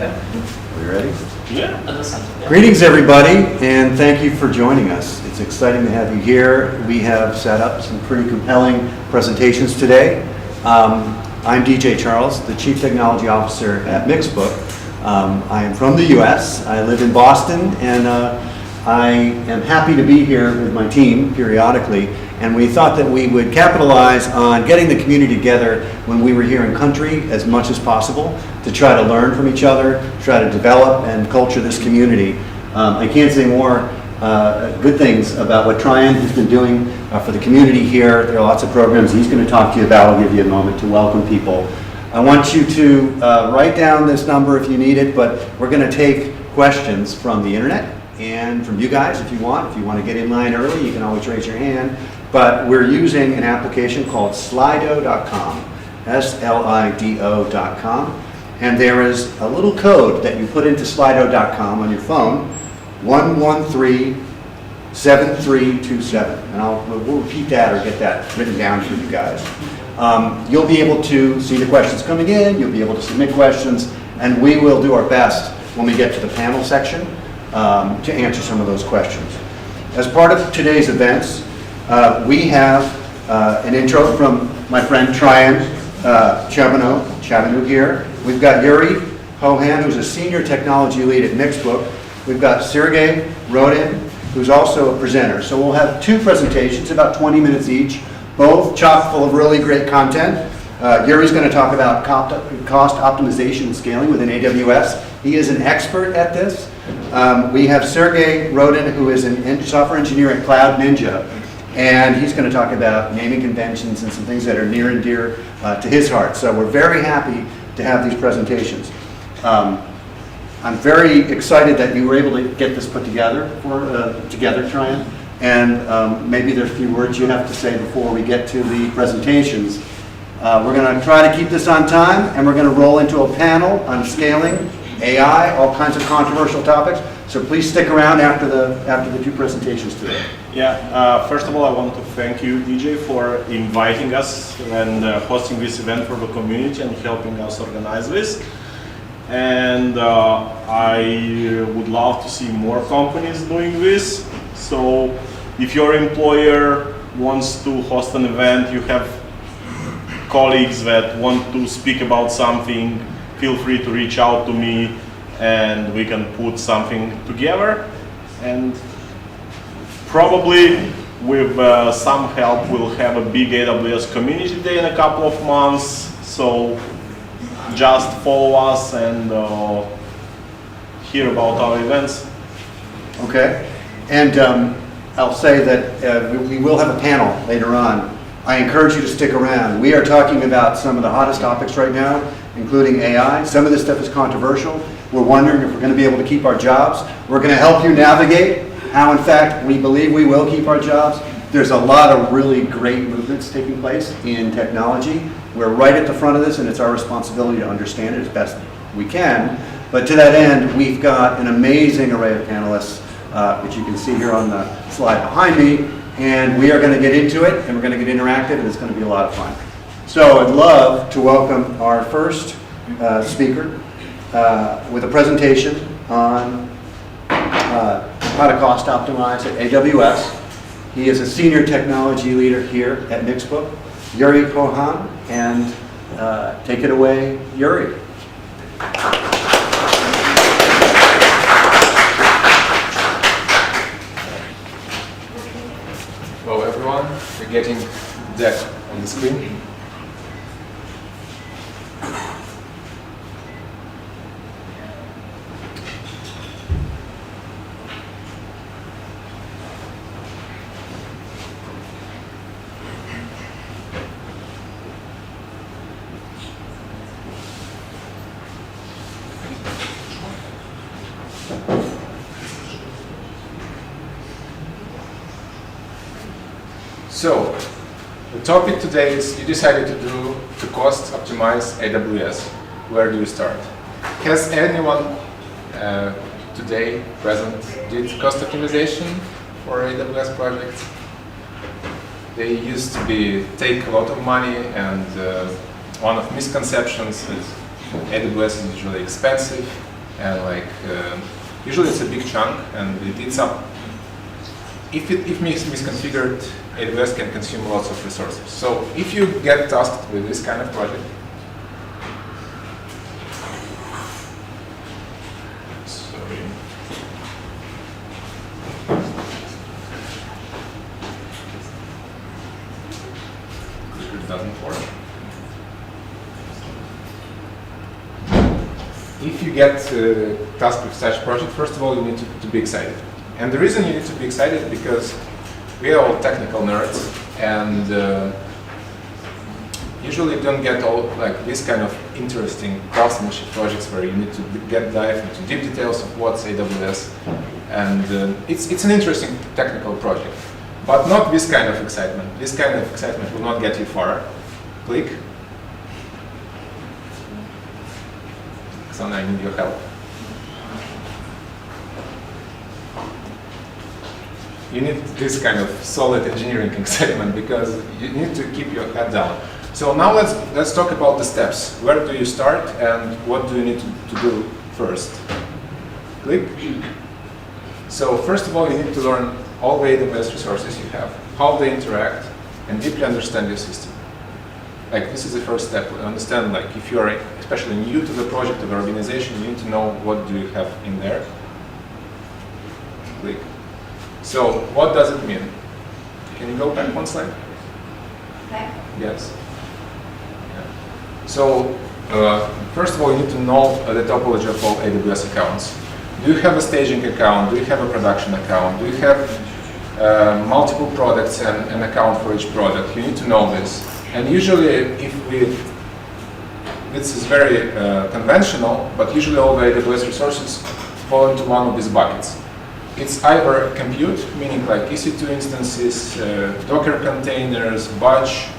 Are we ready? Yeah. Greetings, everybody, and thank you for joining us. It's exciting to have you here. We have set up some pretty compelling presentations today. I'm DJ Charles, the Chief Technology Officer at Mixbook. I am from the US. I live in Boston, and I am happy to be here with my team periodically. And we thought that we would capitalize on getting the community together when we were here in country as much as possible to try to learn from each other, try to develop and culture this community. I can't say more good things about what Tryon has been doing for the community here. There are lots of programs he's going to talk to you about. I'll give you a moment to welcome people. I want you to write down this number if you need it, but we're going to take questions from the internet and from you guys if you want. If you want to get in line early, you can always raise your hand. But we're using an application called slido.com, S-L-I-D-O.com. And there is a little code that you put into slido.com on your phone, 1137327. And we'll repeat that or get that written down for you guys. You'll be able to see the questions coming in, you'll be able to submit questions, and we will do our best when we get to the panel section to answer some of those questions. As part of today's events, we have an intro from my friend Tryon Chabanu here. We've got Yuri Hohan, who's a senior technology lead at Mixbook. We've got Sergey Rodin, who's also a presenter. So we'll have two presentations, about 20 minutes each, both chock full of really great content. Yuri's going to talk about cost optimization and scaling within AWS. He is an expert at this. We have Sergey Rodin, who is a software engineer at Cloud Ninja. And he's going to talk about naming conventions and some things that are near and dear to his heart. So we're very happy to have these presentations. I'm very excited that you were able to get this put together, Tryon. And maybe there's a few words you have to say before we get to the presentations. We're going to try to keep this on time, and we're going to roll into a panel on scaling, AI, all kinds of controversial topics. So please stick around after the two presentations today. Yeah, first of all, I want to thank you, DJ, for inviting us and hosting this event for the community and helping us organize this. And I would love to see more companies doing this. So if your employer wants to host an event, you have colleagues that want to speak about something, feel free to reach out to me and we can put something together. And probably with some help, we'll have a big AWS community day in a couple of months. So just follow us and hear about our events. Okay. And I'll say that we will have a panel later on. I encourage you to stick around. We are talking about some of the hottest topics right now, including AI. Some of this stuff is controversial. We're wondering if we're going to be able to keep our jobs. We're going to help you navigate how, in fact, we believe we will keep our jobs. There's a lot of really great movements taking place in technology. We're right at the front of this, and it's our responsibility to understand it as best we can. But to that end, we've got an amazing array of panelists, which you can see here on the slide behind me. And we are going to get into it, and we're going to get interactive, and it's going to be a lot of fun. So I'd love to welcome our first speaker with a presentation on how to cost optimize at AWS. He is a senior technology leader here at Mixbook, Yuri Hohan, and take it away, Yuri. Hello everyone, we're getting deck on the screen. So, the topic today is you decided to cost optimize AWS. Where do you start? Has anyone today present did cost optimization for AWS projects? They used to take a lot of money, and one of misconceptions is AWS is usually expensive, and like usually it's a big chunk, and it eats up. If misconfigured, AWS can consume lots of resources. So if you get tasked with this kind of project, doesn't work. If you get tasked with such project, first of all, you need to be excited. And the reason you need to be excited is because we are all technical nerds, and usually don't get all like this kind of interesting craftsmanship projects where you need to dive into deep details of what's AWS, and it's an interesting technical project. But not this kind of excitement. This kind of excitement will not get you far. Click. Oksana, I need your help. You need this kind of solid engineering excitement because you need to keep your head down. So now let's talk about the steps. Where do you start and what do you need to do first? Click. So first of all, you need to learn all the AWS resources you have, how they interact, and deeply understand your system. Like this is the first step. Understand, like if you are especially new to the project or the organization, you need to know what do you have in there. Click. So what does it mean? Can you go back one slide? Okay. Yes. Yeah. So first of all, you need to know the topology of all AWS accounts. Do you have a staging account? Do you have a production account? Do you have multiple products and an account for each product? You need to know this. And usually, this is very conventional, but usually all the AWS resources fall into one of these buckets. It's either compute, meaning like EC2 instances, Docker containers, batch.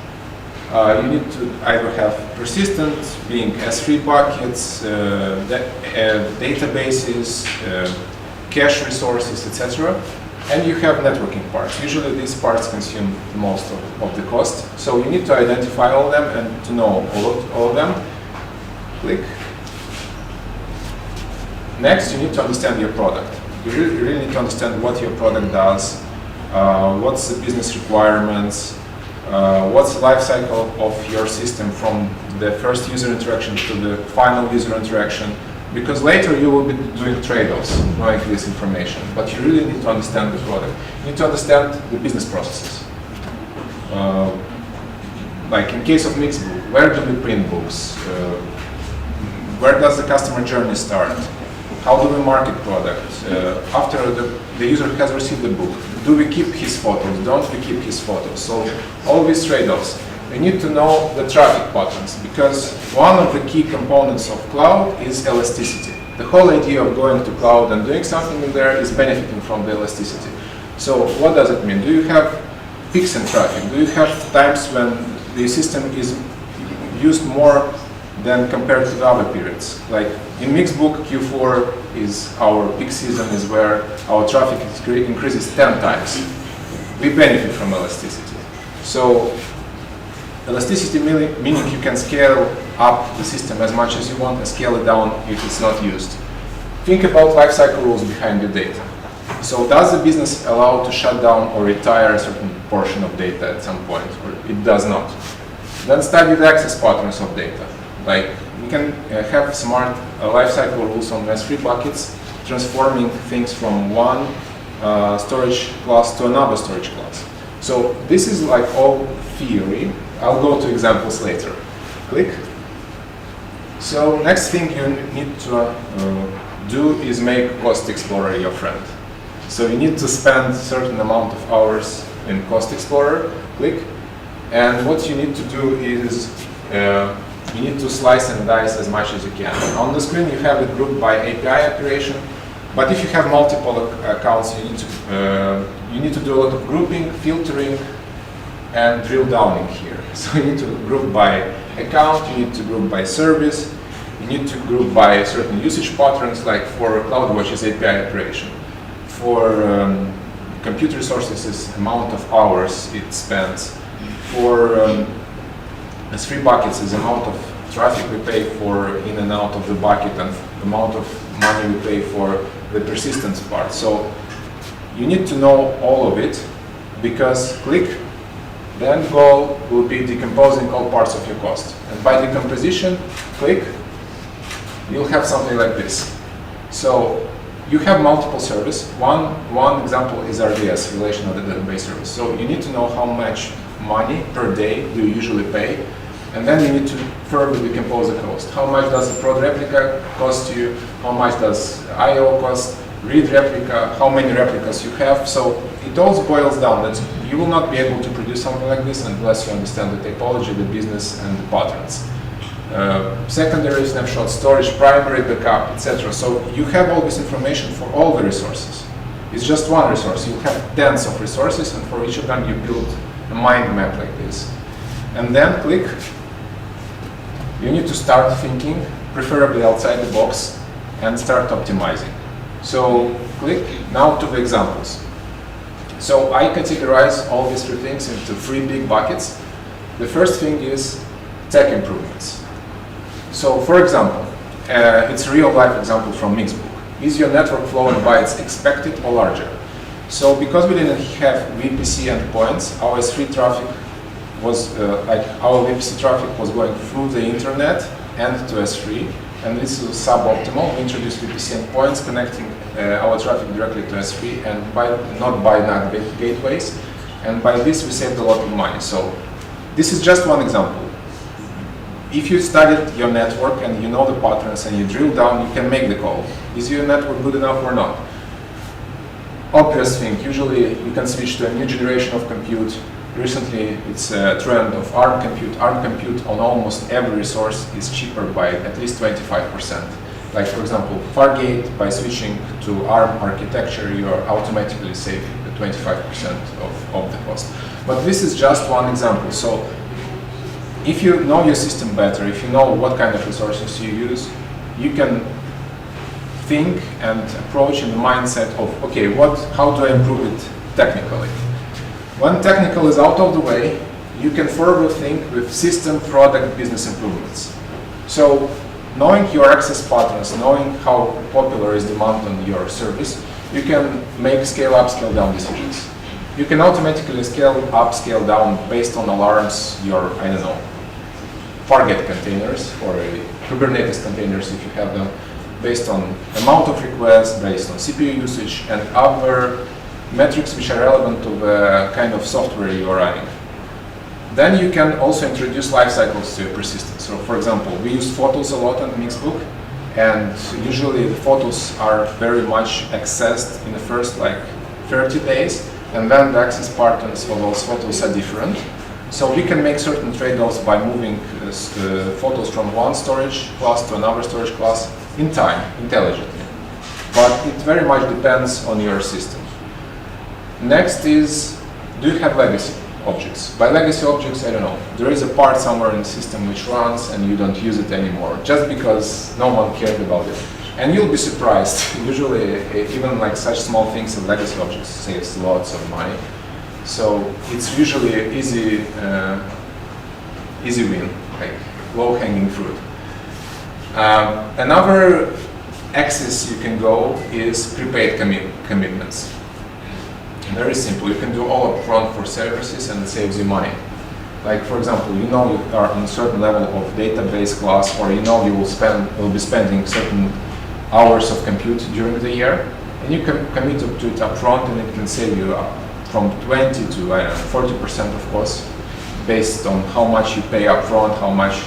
You need to either have persistent, being S3 buckets, databases, cache resources, etc. And you have networking parts. Usually these parts consume most of the cost. So you need to identify all of them and to know all of them. Click. Next, you need to understand your product. You really need to understand what your product does, what's the business requirements, what's the life cycle of your system from the first user interaction to the final user interaction, because later you will be doing trade-offs knowing this information, but you really need to understand the product. You need to understand the business processes. Like in case of Mixbook, where do we print books? Where does the customer journey start? How do we market products? After the user has received the book, do we keep his photos? Don't we keep his photos? So all these trade-offs. We need to know the traffic patterns because one of the key components of cloud is elasticity. The whole idea of going to cloud and doing something in there is benefiting from the elasticity. So what does it mean? Do you have peaks in traffic? Do you have times when the system is used more than compared to the other periods? Like in Mixbook, Q4 is our peak season, is where our traffic increases 10 times. We benefit from elasticity. So elasticity meaning you can scale up the system as much as you want and scale it down if it's not used. Think about lifecycle rules behind the data. So does the business allow to shut down or retire a certain portion of data at some point, or it does not? Then study the access patterns of data. Like we can have smart lifecycle rules on S3 buckets, transforming things from one storage class to another storage class. So this is like all theory. I'll go to examples later. Click. So next thing you need to do is make Cost Explorer your friend. So you need to spend a certain amount of hours in Cost Explorer. Click. And what you need to do is you need to slice and dice as much as you can. On the screen you have it grouped by API operation, but if you have multiple accounts, you need to do a lot of grouping, filtering, and drill downing here. So you need to group by account, you need to group by service, you need to group by certain usage patterns, like for CloudWatch is API operation. For compute resources is amount of hours it spends. For S3 buckets is amount of traffic we pay for in and out of the bucket and the amount of money we pay for the persistence part. So you need to know all of it, because click, the end goal will be decomposing all parts of your cost. And by decomposition, click, you'll have something like this. So you have multiple services. One example is RDS, Relational Database Service. So you need to know how much money per day do you usually pay, and then you need to further decompose the cost. How much does the prod replica cost you? How much does I/O cost? Read replica? How many replicas you have? So it all boils down that you will not be able to produce something like this unless you understand the topology, the business, and the patterns. Secondary snapshot, storage, primary backup, etc. So you have all this information for all the resources. It's just one resource. You have tens of resources, and for each of them you build a mind map like this. And then click. You need to start thinking, preferably outside the box, and start optimizing. So click now to the examples. So I categorize all these three things into three big buckets. The first thing is tech improvements. So for example, it's a real life example from Mixbook. Is your network flow and bytes expected or larger? So because we didn't have VPC endpoints, our S3 traffic was our VPC traffic was going through the internet and to S3, and this is suboptimal. We introduced VPC endpoints connecting our traffic directly to S3 and not by NAT gateways, and by this we saved a lot of money. So this is just one example. If you studied your network and you know the patterns and you drill down, you can make the call. Is your network good enough or not? Obvious thing, usually you can switch to a new generation of compute. Recently, it's a trend of ARM compute. ARM compute on almost every resource is cheaper by at least 25%. Like for example, Fargate, by switching to ARM architecture, you are automatically saving the 25% of the cost. But this is just one example. So if you know your system better, if you know what kind of resources you use, you can think and approach in the mindset of, okay, how do I improve it technically? When technical is out of the way, you can further think with system, product, business improvements. So knowing your access patterns, knowing how popular is demand on your service, you can make scale up, scale down decisions. You can automatically scale up, scale down based on alarms, your, I don't know, Fargate containers or Kubernetes containers if you have them, based on amount of requests, based on CPU usage, and other metrics which are relevant to the kind of software you are running. Then you can also introduce life cycles to your persistence. So for example, we use photos a lot on Mixbook, and usually the photos are very much accessed in the first 30 days, and then the access patterns for those photos are different. So we can make certain trade-offs by moving photos from one storage class to another storage class in time, intelligently. But it very much depends on your system. Next is, do you have legacy objects? By legacy objects, I don't know. There is a part somewhere in the system which runs and you don't use it anymore, just because no one cared about it. And you'll be surprised. Usually, even like such small things as legacy objects saves lots of money. So it's usually an easy win, like low-hanging fruit. Another axis you can go is prepaid commitments. Very simple. You can do all upfront for services, and it saves you money. Like for example, you know you are on a certain level of database class, or you know you will be spending certain hours of compute during the year, and you can commit to it upfront, and it can save you from 20 to 40% of cost, based on how much you pay upfront, how much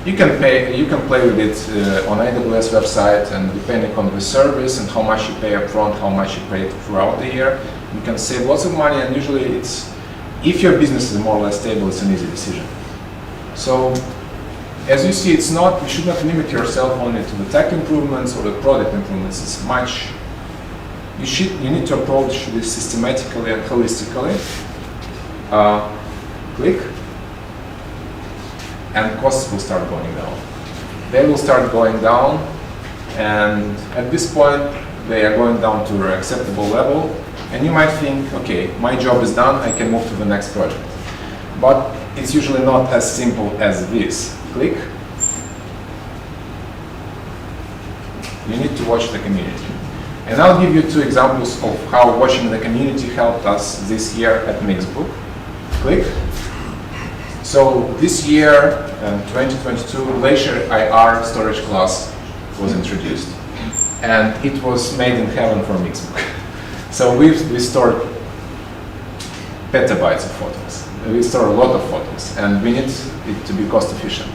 you can pay. You can play with it on AWS website, and depending on the service and how much you pay upfront, how much you pay throughout the year, you can save lots of money. And usually, if your business is more or less stable, it's an easy decision. So, as you see, you should not limit yourself only to the tech improvements or the product improvements. It's much. You need to approach this systematically and holistically. Click, and costs will start going down. They will start going down, and at this point, they are going down to an acceptable level. And you might think, okay, my job is done, I can move to the next project. But it's usually not as simple as this. Click, You need to watch the community. And I'll give you two examples of how watching the community helped us this year at Mixbook. Click. So this year, 2022, Glacier IR storage class was introduced. And it was made in heaven for Mixbook. So we stored petabytes of photos. We store a lot of photos, and we need it to be cost efficient.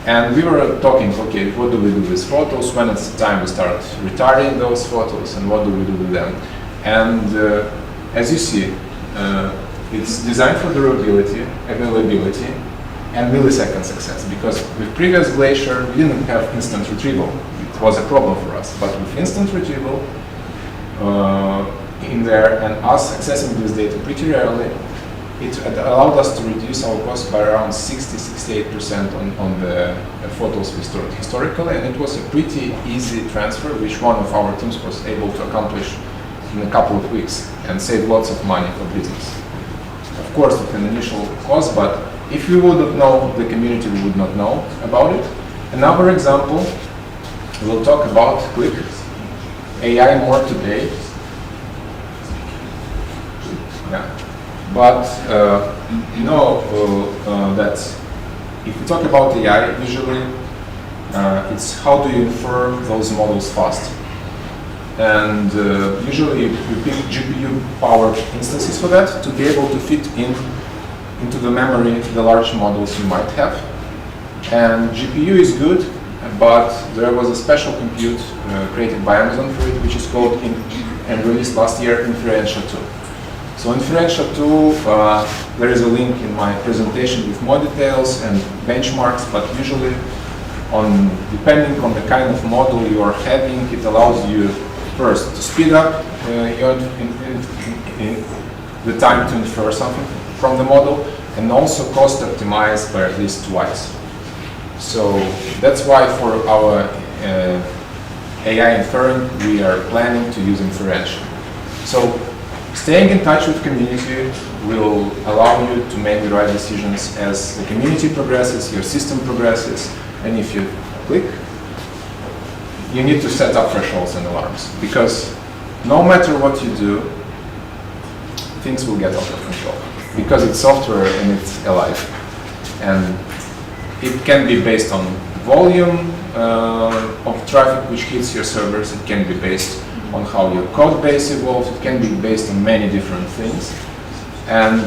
And we were talking, okay, what do we do with photos? When it's time we start retiring those photos, and what do we do with them? And as you see, it's designed for durability, availability, and millisecond success. Because with previous Glacier, we didn't have instant retrieval. It was a problem for us. But with instant retrieval in there, and us accessing this data pretty rarely, it allowed us to reduce our cost by around 60-68% on the photos we stored historically, and it was a pretty easy transfer, which one of our teams was able to accomplish in a couple of weeks and save lots of money for business. Of course, with an initial cost, but if we would not know the community, we would not know about it. Another example, we'll talk about quick AI more today. Yeah. But you know that if we talk about AI, usually it's how do you infer those models fast. And usually you pick GPU-powered instances for that to be able to fit into the memory the large models you might have. And GPU is good, but there was a special compute created by Amazon for it, which is called and released last year, Inferential 2. So Inferential 2, there is a link in my presentation with more details and benchmarks, but usually, depending on the kind of model you are having, it allows you first to speed up the time to infer something from the model, and also cost optimize by at least twice. So that's why for our AI inferring, we are planning to use Inferential. So staying in touch with community will allow you to make the right decisions as the community progresses, your system progresses, and if you click, you need to set up thresholds and alarms, because no matter what you do, things will get out of control, because it's software and it's alive. And it can be based on volume of traffic which hits your servers, it can be based on how your code base evolves, it can be based on many different things. And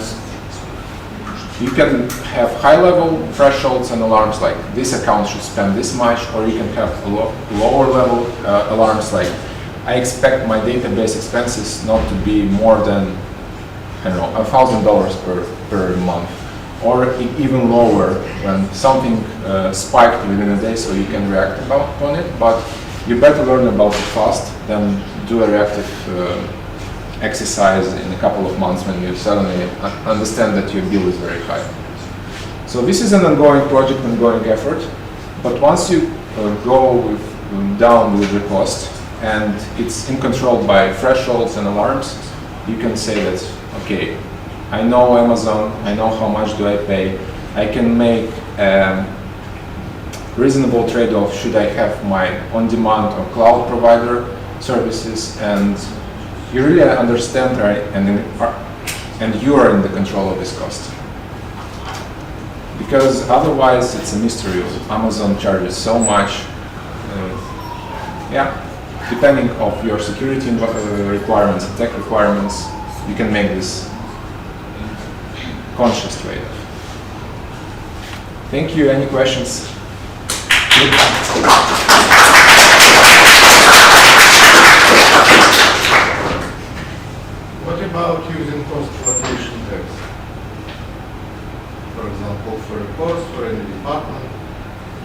you can have high-level thresholds and alarms like this account should spend this much, or you can have lower-level alarms like I expect my database expenses not to be more than, I don't know, $1,000 per month, or even lower when something spiked within a day, so you can react upon it. But you better learn about it fast than do a reactive exercise in a couple of months when you suddenly understand that your bill is very high. So this is an ongoing project, ongoing effort, but once you go down with the cost and it's in control by thresholds and alarms, you can say that, okay, I know Amazon, I know how much do I pay, I can make reasonable trade-off, should I have my on-demand or cloud provider services, and you really understand, right, and you are in the control of this cost. Because otherwise it's a mystery. Amazon charges so much. Yeah, depending on your security requirements and tech requirements, you can make this conscious trade-off. Thank you. Any questions? What about using cost allocation tags? For example, for a course, for any department,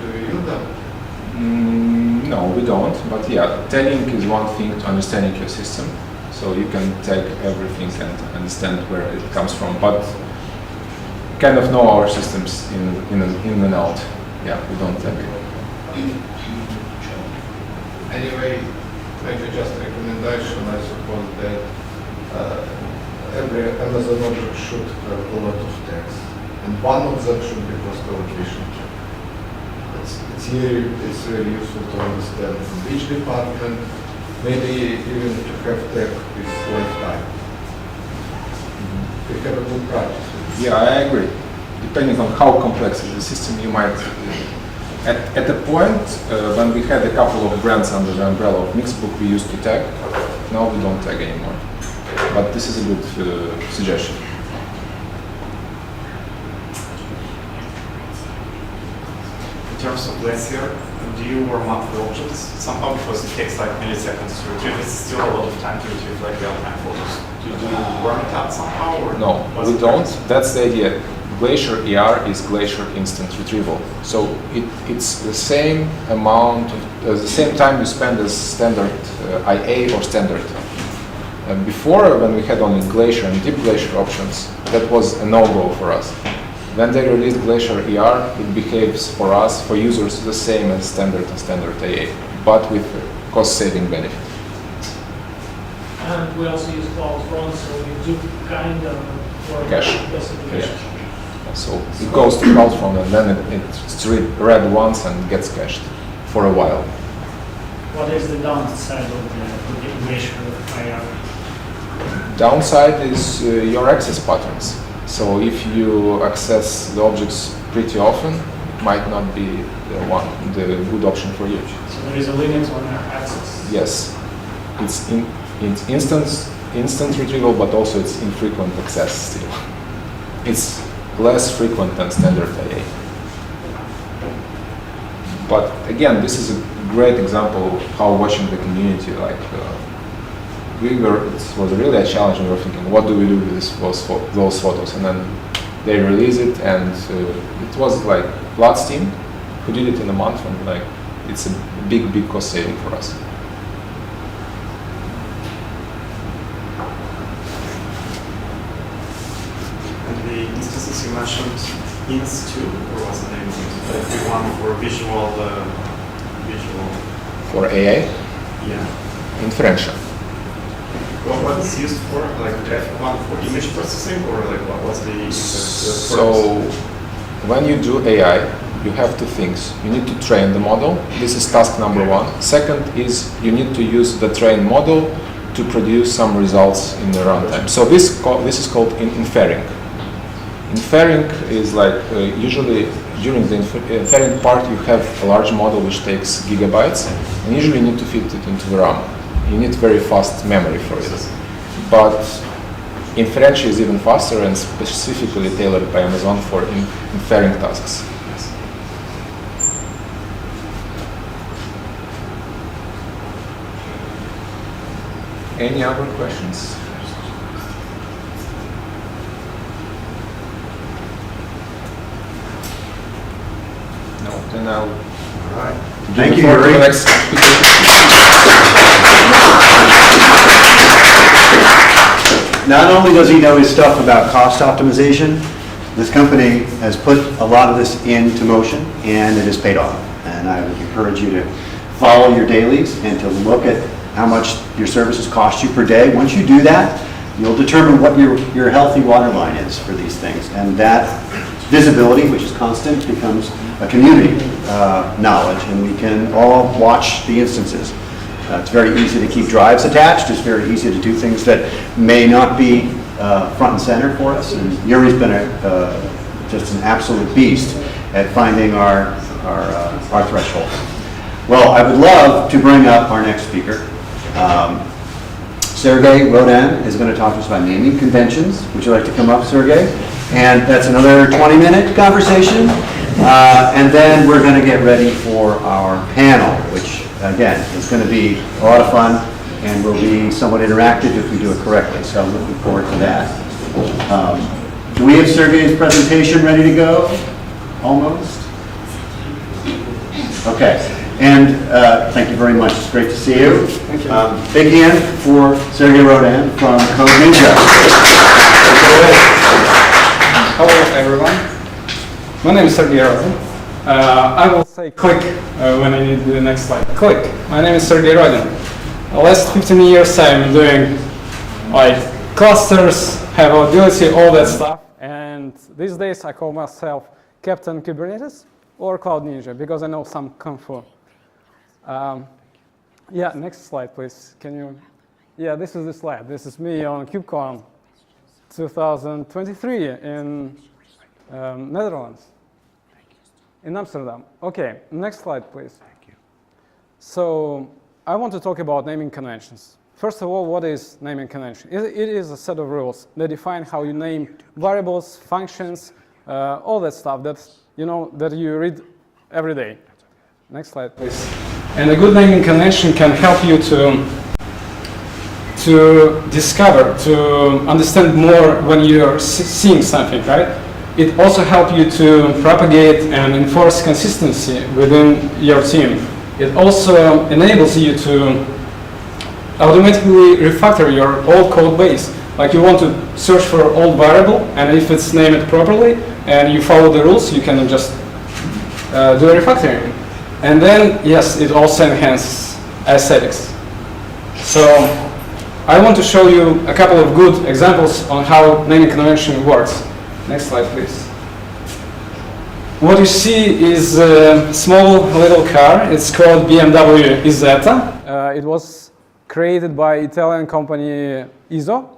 do you use them? No, we don't, but yeah, tagging is one thing to understanding your system. So you can tag everything and understand where it comes from, but kind of know our systems in and out. Yeah, we don't tag it. Anyway, maybe just a recommendation, I suppose that every Amazon object should have a lot of tags, and one of them should be cost allocation check. it's really useful to understand which department, maybe even to have tech with lifetime. We have a good practice. Yeah, I agree. Depending on how complex is the system, you might. At the point when we had a couple of brands under the umbrella of Mixbook, we used to tag. Now we don't tag anymore. But this is a good suggestion. In terms of Glacier, do you warm up the objects somehow, because it takes like milliseconds to retrieve? It's still a lot of time to retrieve like real-time photos. Do you warm it up somehow? Or No, we don't. That's the idea. Glacier ER is Glacier Instant Retrieval. So it's the same amount, the same time you spend as standard IA or standard. Before, when we had only Glacier and Deep Glacier options, that was a no-go for us. When they released Glacier ER, it behaves for us, for users, the same as standard and standard AA, but with cost-saving benefit. And we also use cloud run, so we do kind of Cache. specification. Yeah. So it goes to CloudFront and then it's read once and gets cached for a while. What is the downside of the integration with IR? Downside is your access patterns. So if you access the objects pretty often, it might not be the good option for you. So there is a limit on our access. Yes, it's instant retrieval, but also it's infrequent access still. It's less frequent than standard IA. But again, this is a great example of how watching the community, it was really a challenge, and we were thinking, what do we do with those photos? And then they release it, and it was like Vlad's team who did it in a month, and it's a big cost saving for us. And the instances you mentioned, INS2, or what's the name of it? Like the one for visual. For AA? Yeah. Inferential. What is used for? Like graphic one for image processing, or like what's the So when you do AI, you have two things. You need to train the model. This is task number one. Second is you need to use the trained model to produce some results in the runtime. So this is called inferring. Inferring is usually during the inferring part you have a large model which takes gigabytes, and usually you need to fit it into the RAM. You need very fast memory for it. But inferential is even faster and specifically tailored by Amazon for inferring tasks. Any other questions? No, then I'll. All right. Thank you, For the Yuri. next Not only does he know his stuff about cost optimization, this company has put a lot of this into motion, and it has paid off. And I would encourage you to follow your dailies and to look at how much your services cost you per day. Once you do that, you'll determine what your healthy waterline is for these things. And that visibility, which is constant, becomes a community knowledge, and we can all watch the instances. It's very easy to keep drives attached. It's very easy to do things that may not be front and center for us. And Yuri's been just an absolute beast at finding our threshold. Well, I would love to bring up our next speaker. Sergey Rodin is going to talk to us about naming conventions. Would you like to come up, Sergey? And that's another 20-minute conversation. And then we're going to get ready for our panel, which, again, is going to be a lot of fun and will be somewhat interactive if we do it correctly. So I'm looking forward to that. Do we have Sergey's presentation ready to go? Almost? Okay. And thank you very much. It's great to see you. Thank you. Big hand for Sergey Rodin from Code Ninja. Hello, everyone. My name is Sergey Rodin. I will say click when I need the next slide. Click. My name is Sergey Rodin. The last 15 years I'm doing clusters, availability, all that stuff. And these days I call myself Captain Kubernetes. or Cloud Ninja, because I know some Kung Fu. Yeah, next slide, please. Can you? Yeah, this is the slide. This is me on KubeCon 2023 in Netherlands, in Amsterdam. Okay, next slide, please. Thank you. So I want to talk about naming conventions. First of all, what is naming convention? It is a set of rules that define how you name variables, functions, all that stuff that that you read every day. Next slide, please. And a good naming convention can help you to discover, to understand more when you're seeing something, right? It also helps you to propagate and enforce consistency within your team. It also enables you to automatically refactor your old code base. Like you want to search for old variable, and if it's named properly and you follow the rules, you can just do a refactoring. And then, yes, it also enhances aesthetics. So I want to show you a couple of good examples on how naming convention works. Next slide, please. What you see is a small little car. It's called BMW Isetta. It was created by Italian company ISO.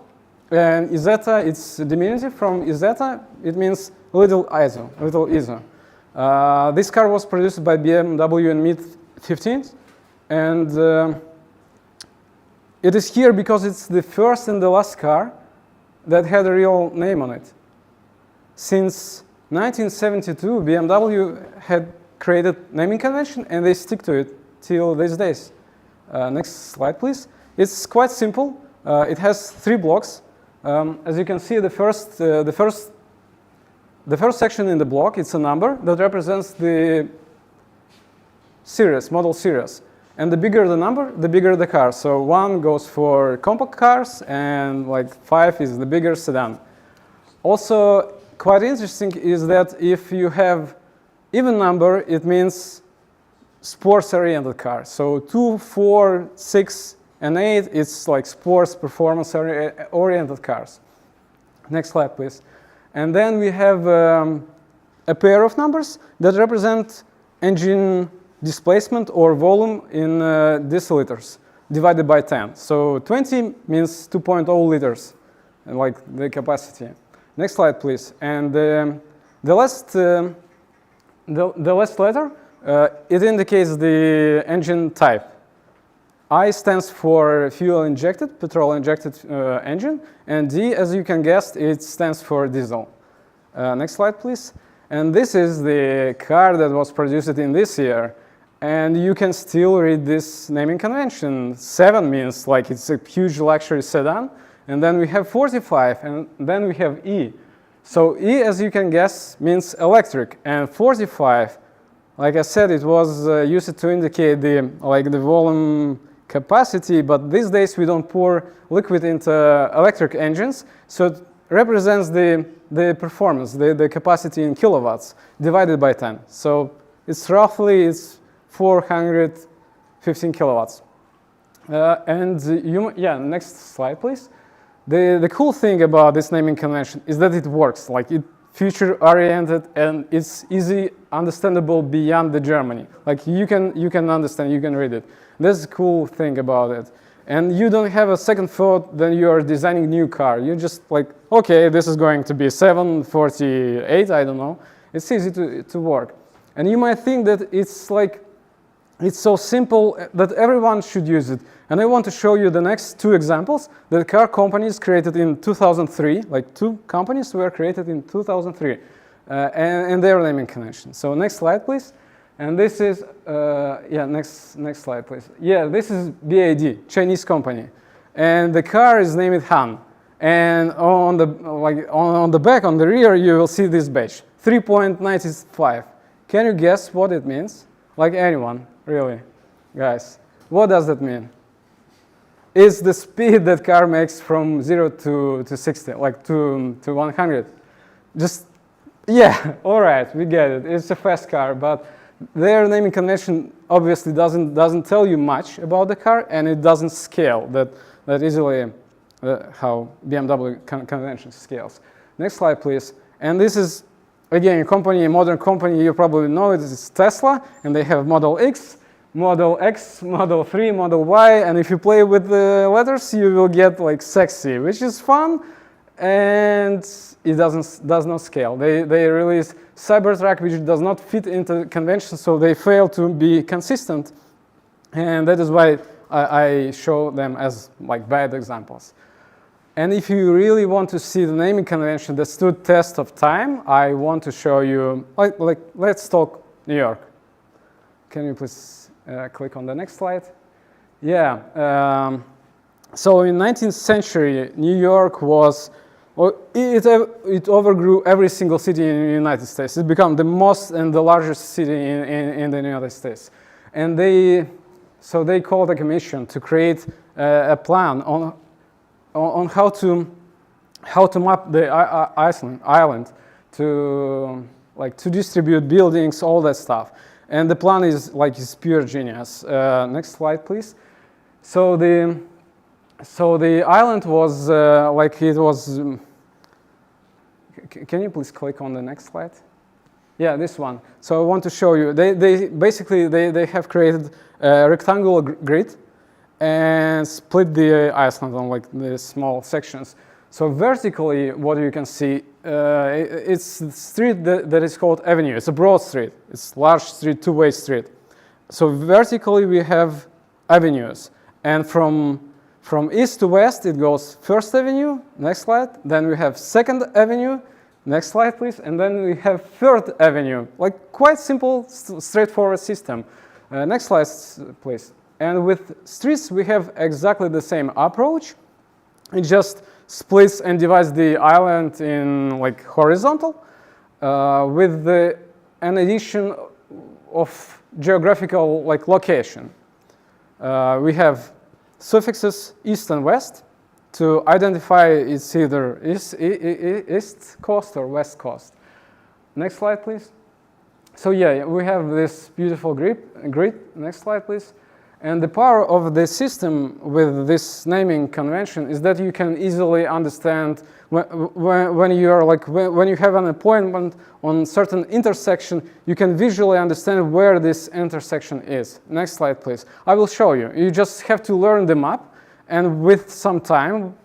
And Isetta, it's a diminutive from Isetta. It means little ISO, little ISO. This car was produced by BMW in mid-15s. And it is here because it's the first and the last car that had a real name on it. Since 1972, BMW had created naming convention, and they stick to it till these days. Next slide, please. It's quite simple. It has 3 blocks. As you can see, the first section in the block, it's a number that represents the series, model series. And the bigger the number, the bigger the car. So 1 goes for compact cars, and like 5 is the bigger sedan. Also, quite interesting is that if you have even number, it means sports-oriented car. So 2, 4, 6, and 8, it's like sports performance-oriented cars. Next slide, please. And then we have a pair of numbers that represent engine displacement or volume in deciliters divided by 10. So 20 means 2.0 liters, like the capacity. Next slide, please. And the last letter, it indicates the engine type. I stands for fuel injected, petrol injected engine, and D, as you can guess, it stands for diesel. Next slide, please. And this is the car that was produced in this year. And you can still read this naming convention. 7 means like it's a huge luxury sedan. And then we have 45, and then we have E. So E, as you can guess, means electric. And 45, like I said, it was used to indicate the volume capacity, but these days we don't pour liquid into electric engines. So it represents the performance, the capacity in kilowatts divided by 10. So it's roughly 415 kilowatts. Next slide, please. The cool thing about this naming convention is that it works. Like it's future-oriented and it's easy understandable beyond the Germany. Like you can understand, you can read it. That's the cool thing about it. And you don't have a second thought when you are designing new car. You just like, okay, this is going to be 748, I don't know. It's easy to work. And you might think that it's so simple that everyone should use it. And I want to show you the next 2 examples that car companies created in 2003. Like 2 companies were created in 2003 and their naming convention. So next slide, please. And this is, next slide, please. Yeah, this is BAD, Chinese company. And the car is named Han. And on the back, on the rear, you will see this badge, 3.95. Can you guess what it means? Like anyone, really, guys. What does that mean? It's the speed that car makes from 0 to 60, like to 100. Just, yeah, all right, we get it. It's a fast car, but their naming convention obviously doesn't tell you much about the car, and it doesn't scale that easily how BMW convention scales. Next slide, please. And this is again, a modern company, you probably know it, it's Tesla, and they have Model X, Model X, Model 3, Model Y, and if you play with the letters, you will get like sexy, which is fun, and it does not scale. They release Cybertruck, which does not fit into convention, so they fail to be consistent, and that is why I show them as like bad examples. And if you really want to see the naming convention that stood test of time, I want to show you, like let's talk New York. Can you please click on the next slide? Yeah. So in 19th century, New York was, it overgrew every single city in the United States. It became the most and the largest city in the United States. And so they called a commission to create a plan on how to map the island to distribute buildings, all that stuff. And the plan is pure genius. Next slide, please. So the island was can you please click on the next slide? Yeah, this one. So I want to show you. They basically have created a rectangular grid and split the island on like the small sections. So vertically, what you can see, it's the street that is called Avenue. It's a broad street. It's large street, two-way street. So vertically, we have avenues. And from east to west, it goes First Avenue, next slide. Then we have Second Avenue, next slide, please. And then we have Third Avenue, like quite simple, straightforward system. Next slide, please. And with streets, we have exactly the same approach. It just splits and divides the island in like horizontal with an addition of geographical like location. We have suffixes east and west to identify it's either east coast or west coast. Next slide, please. So yeah, we have this beautiful grid. Next slide, please. And the power of the system with this naming convention is that you can easily understand when you have an appointment on certain intersection, you can visually understand where this intersection is. Next slide, please. I will show you. You just have to learn the map, and with some time,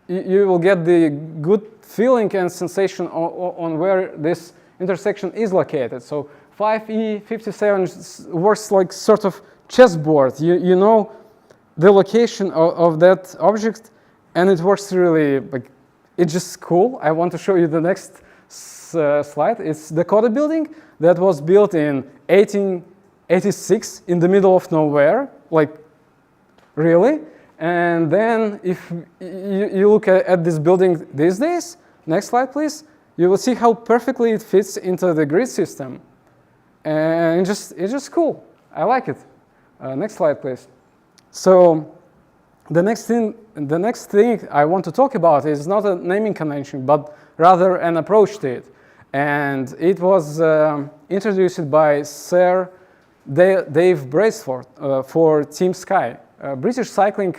you will get the good feeling and sensation on where this intersection is located. So 5E57 works like sort of chessboard. You know the location of that object, and it works really like it's just cool. I want to show you the next slide. It's the Dakota building that was built in 1886 in the middle of nowhere, like really. And then if you look at this building these days, next slide, please, you will see how perfectly it fits into the grid system, and it's just cool. I like it. Next slide, please. So the next thing I want to talk about is not a naming convention, but rather an approach to it. And it was introduced by Sir Dave Brailsford for Team Sky. British cycling,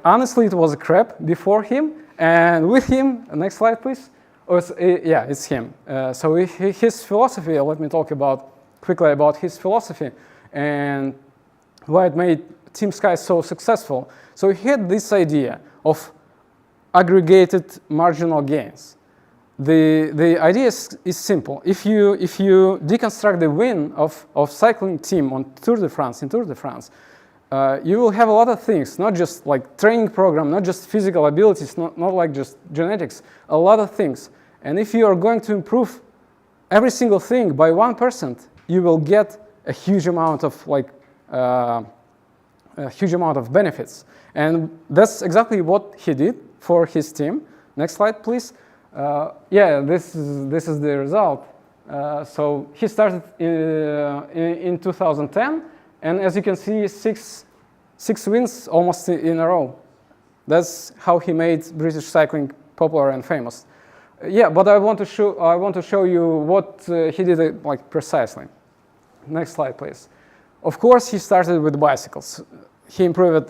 honestly, it was a crap before him. And with him, next slide, please. Yeah, it's him. So his philosophy, let me talk quickly about his philosophy and why it made Team Sky so successful. So he had this idea of aggregated marginal gains. The idea is simple. If you deconstruct the win of cycling team on Tour de France, you will have a lot of things, not just like training program, not just physical abilities, not like just genetics, a lot of things. And if you are going to improve every single thing by 1%, you will get a huge amount of benefits. And that's exactly what he did for his team. Next slide, please. Yeah, this is the result. So he started in 2010, and as you can see, six wins almost in a row. That's how he made British cycling popular and famous. Yeah, but I want to show you what he did precisely. Next slide, please. Of course, he started with bicycles. He improved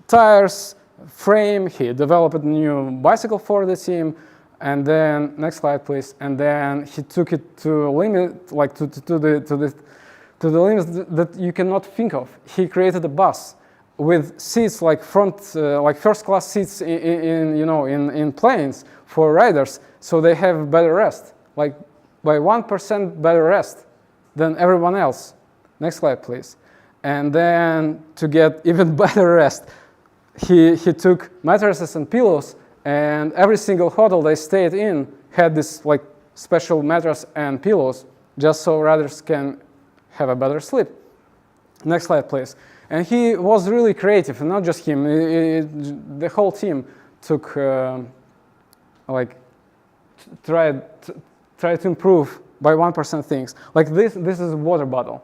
tires, frame. He developed a new bicycle for the team. And then next slide, please. And then he took it to limit, like to the limits that you cannot think of. He created a bus with seats like like first-class seats in planes for riders, so they have better rest, like by 1% better rest than everyone else. Next slide, please. And then to get even better rest, he took mattresses and pillows, and every single hotel they stayed in had this like special mattress and pillows, just so riders can have a better sleep. Next slide, please. And he was really creative, and not just him. The whole team took tried to improve by 1% things. Like this is a water bottle.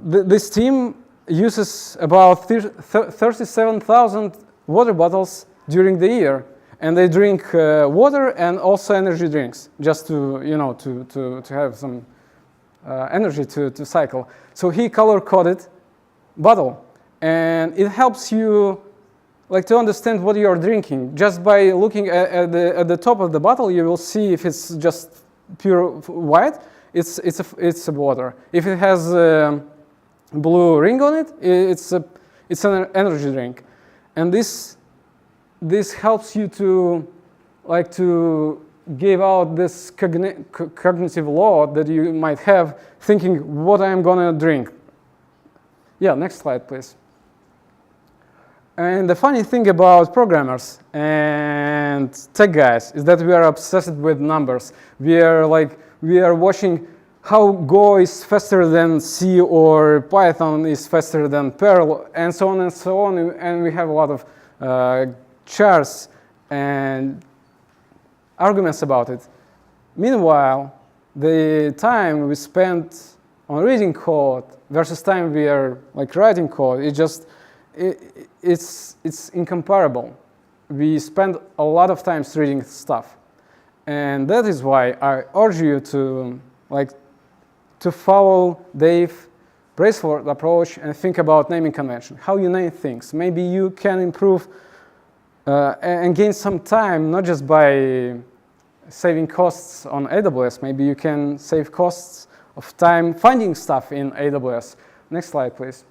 This team uses about 37,000 water bottles during the year, and they drink water and also energy drinks, just to to have some energy to cycle. So he color-coded bottle, and it helps you like to understand what you are drinking. Just by looking at the top of the bottle, you will see if it's just pure white, it's a water. If it has a blue ring on it, it's an energy drink. And this helps you to give out this cognitive load that you might have thinking what I'm gonna drink. Yeah, next slide, please. And the funny thing about programmers and tech guys is that we are obsessed with numbers. We are watching how Go is faster than C or Python is faster than Perl, and so on and so on. And we have a lot of charts and arguments about it. Meanwhile, the time we spent on reading code versus time we are writing code, it's incomparable. We spend a lot of time reading stuff, and that is why I urge you to follow Dave Bracefort's approach and think about naming convention, how you name things. Maybe you can improve and gain some time, not just by saving costs on AWS. Maybe you can save costs of time finding stuff in AWS. Next slide, please.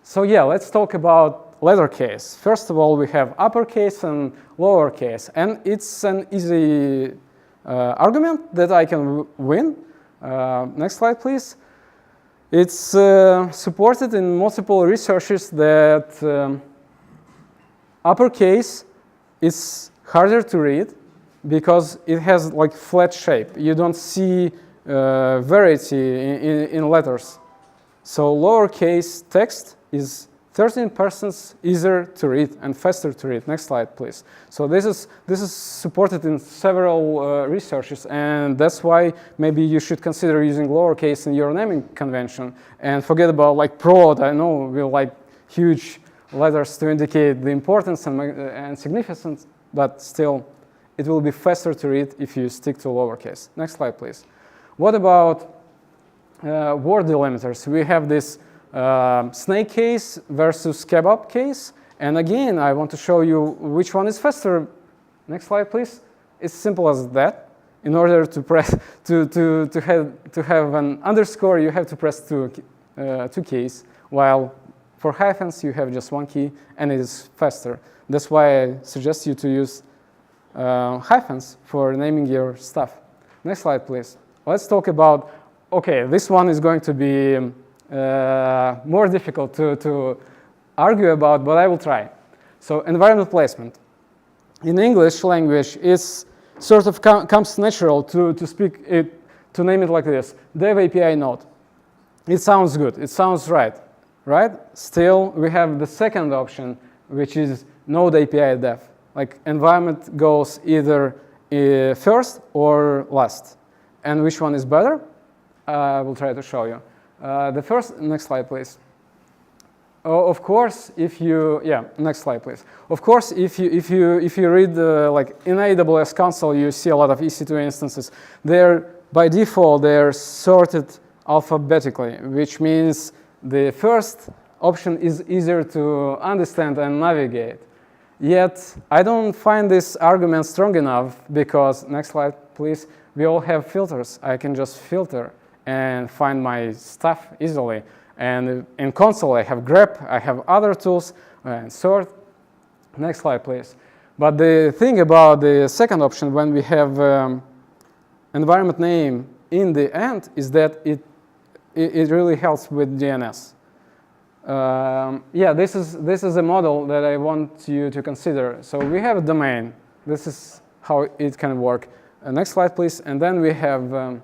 So yeah, let's talk about letter case. First of all, we have uppercase and lowercase, and it's an easy argument that I can win. Next slide, please. It's supported in multiple researches that uppercase is harder to read because it has flat shape. You don't see variety in letters. So lowercase text is 13% easier to read and faster to read. Next slide, please. So this is supported in several researches, and that's why maybe you should consider using lowercase in your naming convention and forget about prod. I know we like huge letters to indicate the importance and significance, but still, it will be faster to read if you stick to lowercase. Next slide, please. What about word delimiters? We have this snake case versus kebab case. And again, I want to show you which one is faster. Next slide, please. It's simple as that. In order to press to have an underscore, you have to press two keys, while for hyphens, you have just one key, and it is faster. That's why I suggest you to use hyphens for naming your stuff. Next slide, please. Let's talk about, okay, this one is going to be more difficult to argue about, but I will try. So environment placement. In English language, it's sort of comes natural to speak it, to name it like this, Dev API node. It sounds good, it sounds right? Still, we have the second option, which is node API dev. Environment goes either first or last. And which one is better? I will try to show you. The first, next slide, please. Of course, if you, next slide, please. Of course, if you read in AWS console, you see a lot of EC2 instances. By default, they're sorted alphabetically, which means the first option is easier to understand and navigate. Yet, I don't find this argument strong enough because, next slide please, we all have filters. I can just filter and find my stuff easily. And in console, I have grep, I have other tools, and sort. Next slide, please. But the thing about the second option, when we have environment name in the end, is that it really helps with DNS. Yeah, this is a model that I want you to consider. So we have a domain. This is how it can work. Next slide, please. And then we have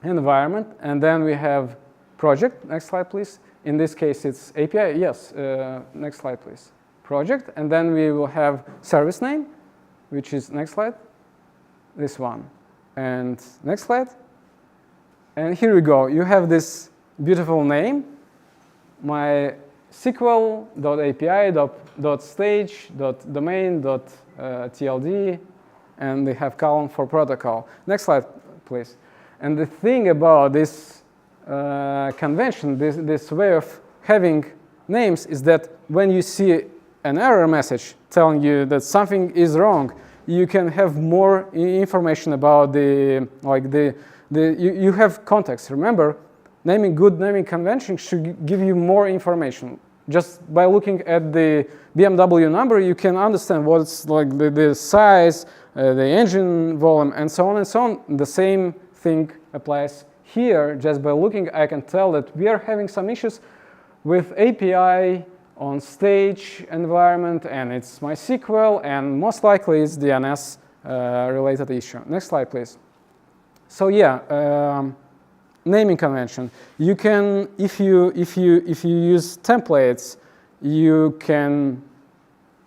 environment, and then we have project. Next slide, please. In this case, it's API. Yes. Next slide, please. Project, and then we will have service name, which is next slide. This one. And next slide. And here we go. You have this beautiful name. My SQL.api.stage.domain.tld, and they have column for protocol. Next slide, please. And the thing about this convention, this way of having names, is that when you see an error message telling you that something is wrong, you can have more information about you have context. Remember, good naming convention should give you more information. Just by looking at the BMW number, you can understand what's like the size, the engine volume, and so on and so on. The same thing applies here. Just by looking, I can tell that we are having some issues with API on stage environment, and it's MySQL, and most likely it's DNS related issue. Next slide, please. So yeah, naming convention. You can, if you use templates, you can.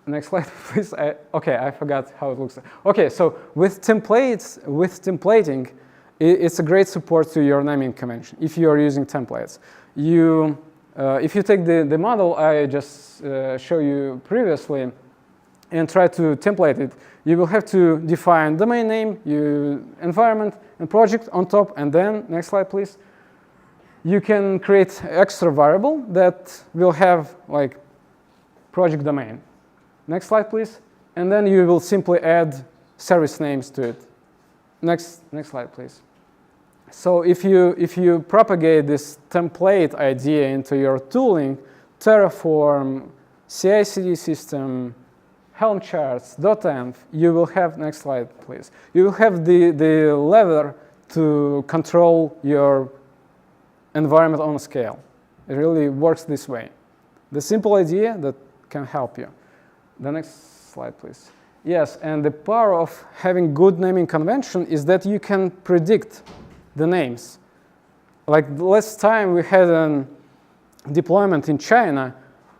Next slide, please. Okay, I forgot how it looks. Okay, so with templating, it's a great support to your naming convention if you are using templates. If you take the model I just showed you previously and try to template it, you will have to define domain name, environment, and project on top, and then, next slide, please, you can create extra variable that will have like project domain. Next slide, please, and then you will simply add service names to it. Next slide, please. So if you propagate this template idea into your tooling, Terraform, CI/CD system, Helm charts, .env, you will have, next slide, please. You will have the lever to control your environment on scale. It really works this way. The simple idea that can help you. The next slide, please. Yes, and the power of having good naming convention is that you can predict the names. Like last time we had a deployment in China,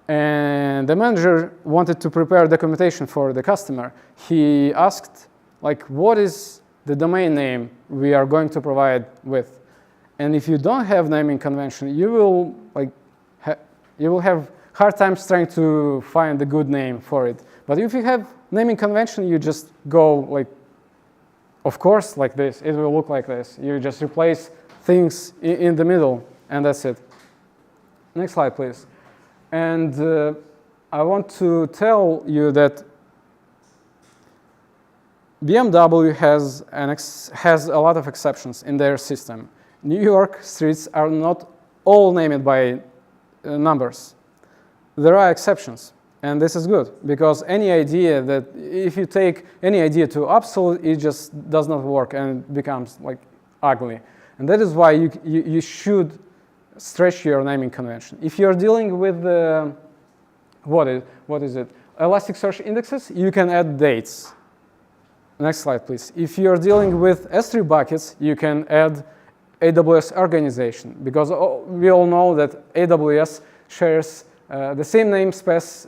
and the manager wanted to prepare documentation for the customer. He asked, like, what is the domain name we are going to provide with? And if you don't have naming convention, you will have hard times trying to find a good name for it. But if you have naming convention, you just go like, of course, like this. It will look like this. You just replace things in the middle, and that's it. Next slide, please. And I want to tell you that BMW has a lot of exceptions in their system. New York streets are not all named by numbers. There are exceptions, and this is good, because any idea that if you take any idea to absolute, it just does not work and becomes like ugly. And that is why you should stretch your naming convention. If you're dealing with what is it? Elasticsearch indexes, you can add dates. Next slide, please. If you're dealing with S3 buckets, you can add AWS organization, because we all know that AWS shares the same namespace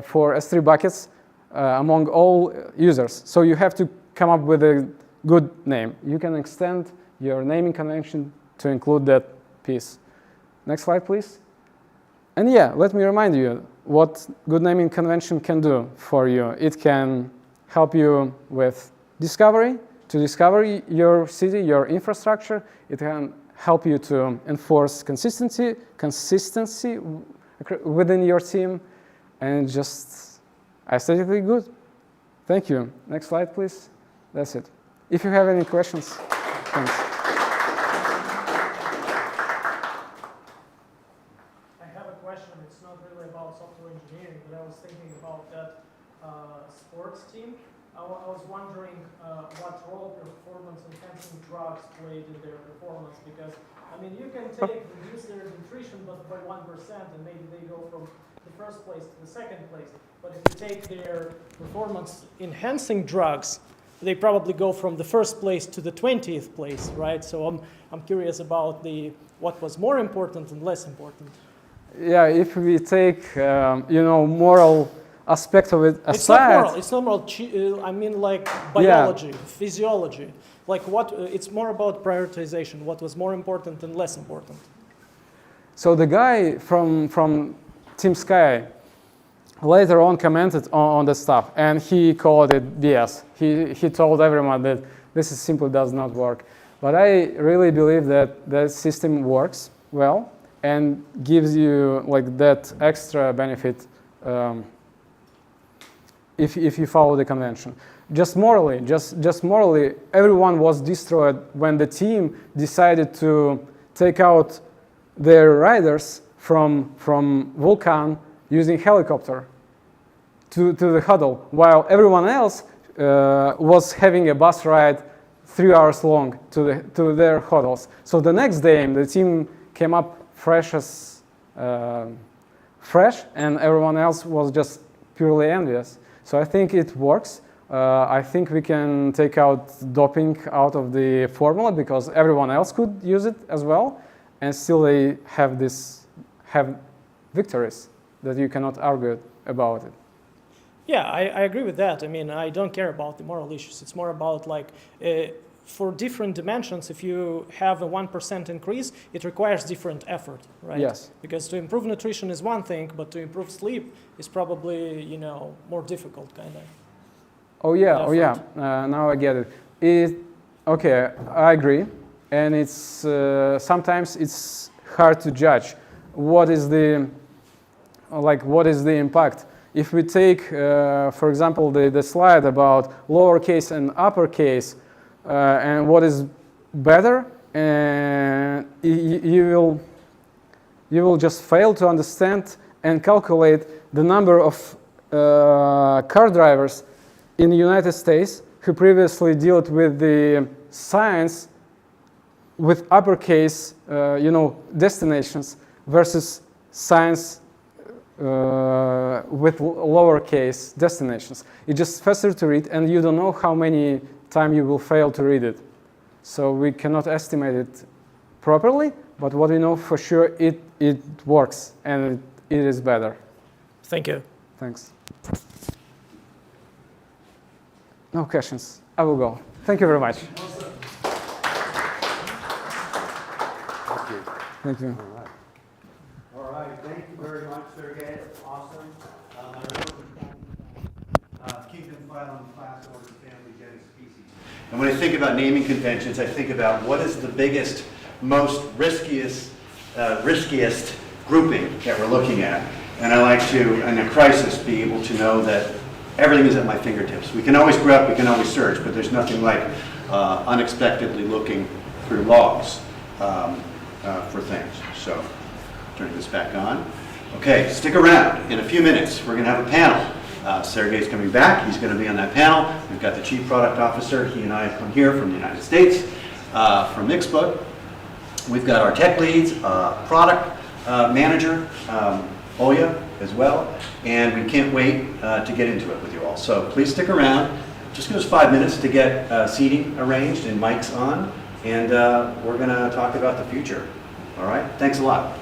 for S3 buckets among all users. So you have to come up with a good name. You can extend your naming convention to include that piece. Next slide, please. And yeah, let me remind you what good naming convention can do for you. It can help you with discovery, to discover your city, your infrastructure. It can help you to enforce consistency within your team, and just aesthetically good. Thank you. Next slide, please. That's it. If you have any questions, thanks. I have a question. It's not really about software engineering, but I was thinking about that sports team. I was wondering what role performance-enhancing drugs played in their performance, because, I mean, you can reduce their nutrition but by 1%, and maybe they go from the first place to the second place. But if you take their performance-enhancing drugs, they probably go from the first place to the 20th place, right? So I'm curious about what was more important and less important. Yeah, if we take, moral aspect of it aside. It's not moral. I mean, like biology, physiology. Like it's more about prioritization. What was more important and less important. So the guy from Team Sky later on commented on the stuff, and he called it BS. He told everyone that this simply does not work. But I really believe that the system works well and gives you like that extra benefit if you follow the convention. Just morally, everyone was destroyed when the team decided to take out their riders from Vulcan using helicopter to the huddle, while everyone else was having a bus ride 3 hours long to their huddles. So the next day, the team came up fresh, and everyone else was just purely envious. So I think it works. I think we can take out doping out of the formula because everyone else could use it as well, and still they have victories that you cannot argue about it. Yeah, I agree with that. I mean, I don't care about the moral issues. It's more about like, for different dimensions, if you have a 1% increase, it requires different effort, right? Yes. Because to improve nutrition is one thing, but to improve sleep is probably, more difficult, kind of. Oh yeah. Now I get it. Okay, I agree, and it's sometimes it's hard to judge what is the impact. If we take, for example, the slide about lowercase and uppercase, and what is better, and you will just fail to understand and calculate the number of car drivers in the United States who previously dealt with the science with uppercase, destinations versus science with lowercase destinations. It's just faster to read, and you don't know how many times you will fail to read it. So we cannot estimate it properly, but what we know for sure, it works, and it is better. Thank you. Thanks. No questions. I will go. Thank you very much. Thank you. All right, thank you very much, Sergey. That's awesome. Kingdom phylum, class, order, family, genus, species. And when I think about naming conventions, I think about what is the biggest, most riskiest grouping that we're looking at. And I like to, in a crisis, be able to know that everything is at my fingertips. We can always grep, we can always search, but there's nothing like unexpectedly looking through logs for things. So, turning this back on. Okay, stick around. In a few minutes, we're going to have a panel. Sergey's coming back. He's going to be on that panel. We've got the Chief Product Officer. He and I have come here from the United States, from Mixbook. We've got our tech leads, product manager, Olya, as well. And we can't wait to get into it with you all. So please stick around. Just give us 5 minutes to get seating arranged and mics on. And we're going to talk about the future. All right? Thanks a lot.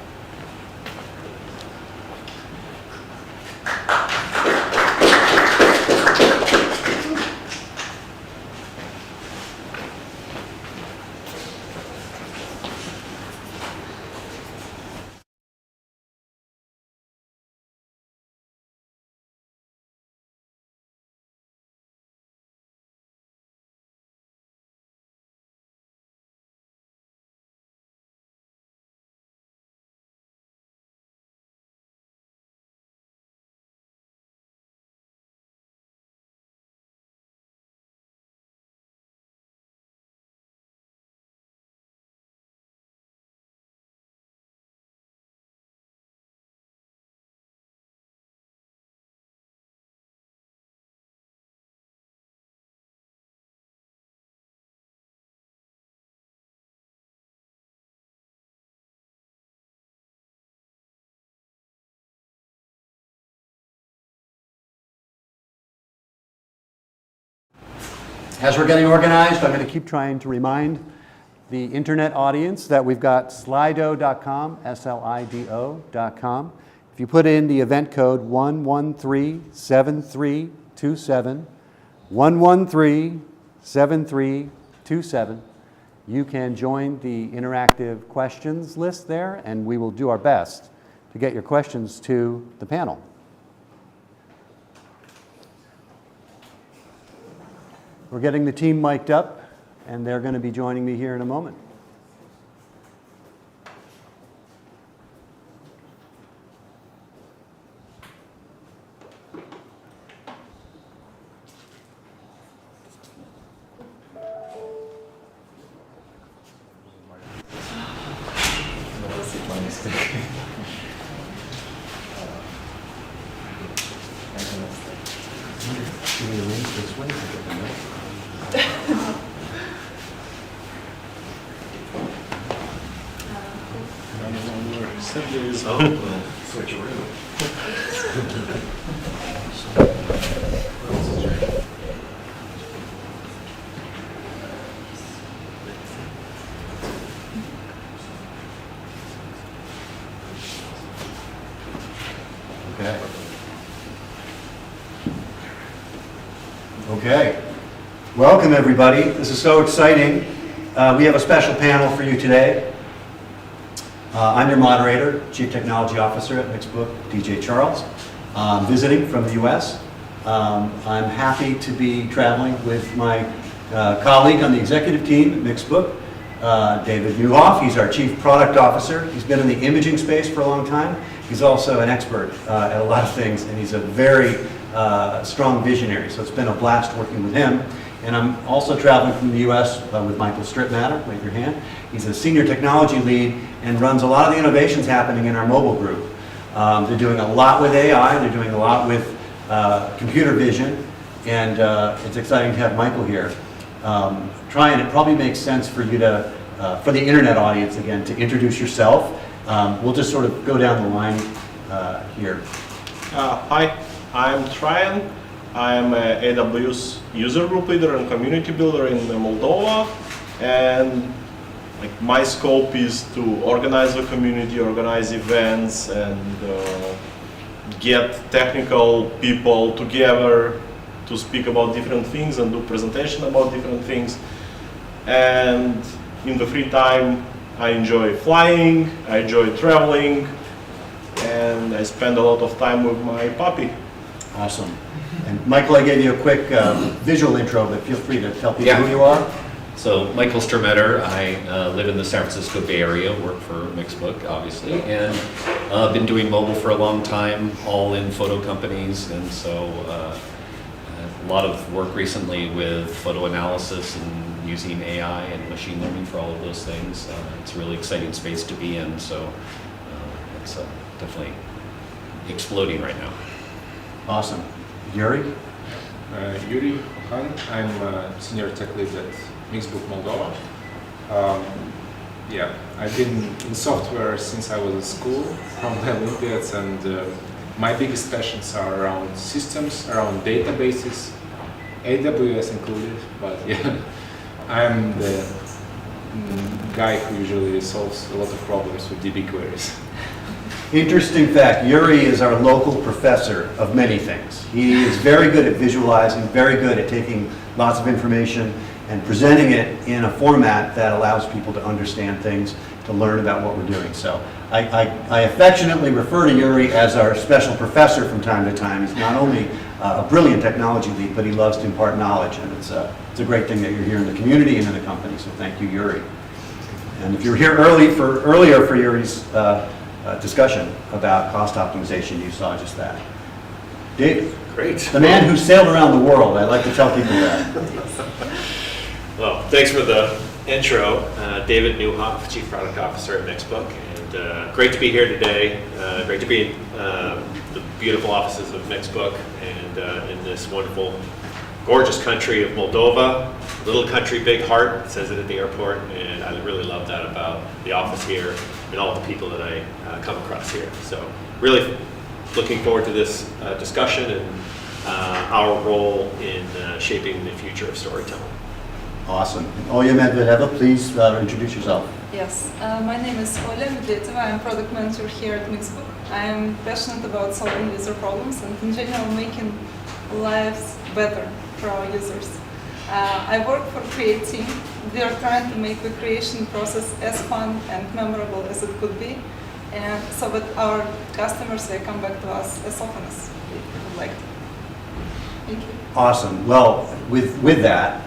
As we're getting organized, I'm going to keep trying to remind the internet audience that we've got slido.com, SLIDO.com. If you put in the event code 1137327, 1137327, you can join the interactive questions list there, and we will do our best to get your questions to the panel. We're getting the team mic'd up, and they're going to be joining me here in a moment. Okay. Welcome, everybody. This is so exciting. We have a special panel for you today. I'm your moderator, Chief Technology Officer at Mixbook, DJ Charles, visiting from the US. I'm happy to be traveling with my colleague on the executive team at Mixbook, David Newhoff. He's our Chief Product Officer. He's been in the imaging space for a long time. He's also an expert at a lot of things, and he's a very strong visionary, so it's been a blast working with him. And I'm also traveling from the US with Michael Stripmatter, wave your hand. He's a senior technology lead and runs a lot of the innovations happening in our mobile group. They're doing a lot with AI, they're doing a lot with computer vision, and it's exciting to have Michael here. It probably makes sense for you to, for the internet audience again, to introduce yourself. We'll just sort of go down the line here. Hi, I'm Tryon. I'm an AWS user group leader and community builder in Moldova, and my scope is to organize the community, organize events, and get technical people together to speak about different things and do presentation about different things. And in the free time, I enjoy flying, I enjoy traveling, and I spend a lot of time with my puppy. Awesome. And Michael, I gave you a quick visual intro, but feel free to tell people who you are. So Michael Sturmetter, I live in the San Francisco Bay Area, work for Mixbook, obviously, and been doing mobile for a long time, all in photo companies, and so a lot of work recently with photo analysis and using AI and machine learning for all of those things. It's a really exciting space to be in, so it's definitely exploding right now. Awesome. Yuri? Yuri Khan, I'm a senior tech lead at Mixbook Moldova. I've been in software since I was in school, from the Olympiads, and my biggest passions are around systems, around databases, AWS included, but I'm the guy who usually solves a lot of problems with DB queries. Interesting fact, Yuri is our local professor of many things. He is very good at visualizing, very good at taking lots of information and presenting it in a format that allows people to understand things, to learn about what we're doing. So I affectionately refer to Yuri as our special professor from time to time. He's not only a brilliant technology lead, but he loves to impart knowledge, and it's a great thing that you're here in the community and in the company, so thank you, Yuri. And if you're here earlier for Yuri's discussion about cost optimization, you saw just that. Dave? Great. The man who sailed around the world, I like to tell people that. Well, thanks for the intro. David Newhoff, Chief Product Officer at Mixbook, and great to be here today. Great to be in the beautiful offices of Mixbook and in this wonderful, gorgeous country of Moldova. Little country, big heart, it says it at the airport, and I really love that about the office here and all the people that I come across here. So really looking forward to this discussion and our role in shaping the future of storytelling. Awesome. Olya Medvedeva, please introduce yourself. Yes, my name is Olya Medvedeva. I'm product manager here at Mixbook. I am passionate about solving user problems and in general making lives better for our users. I work for Create team. We are trying to make the creation process as fun and memorable as it could be, and so that our customers they come back to us as often as they would like to. Thank you. Awesome. Well, with that,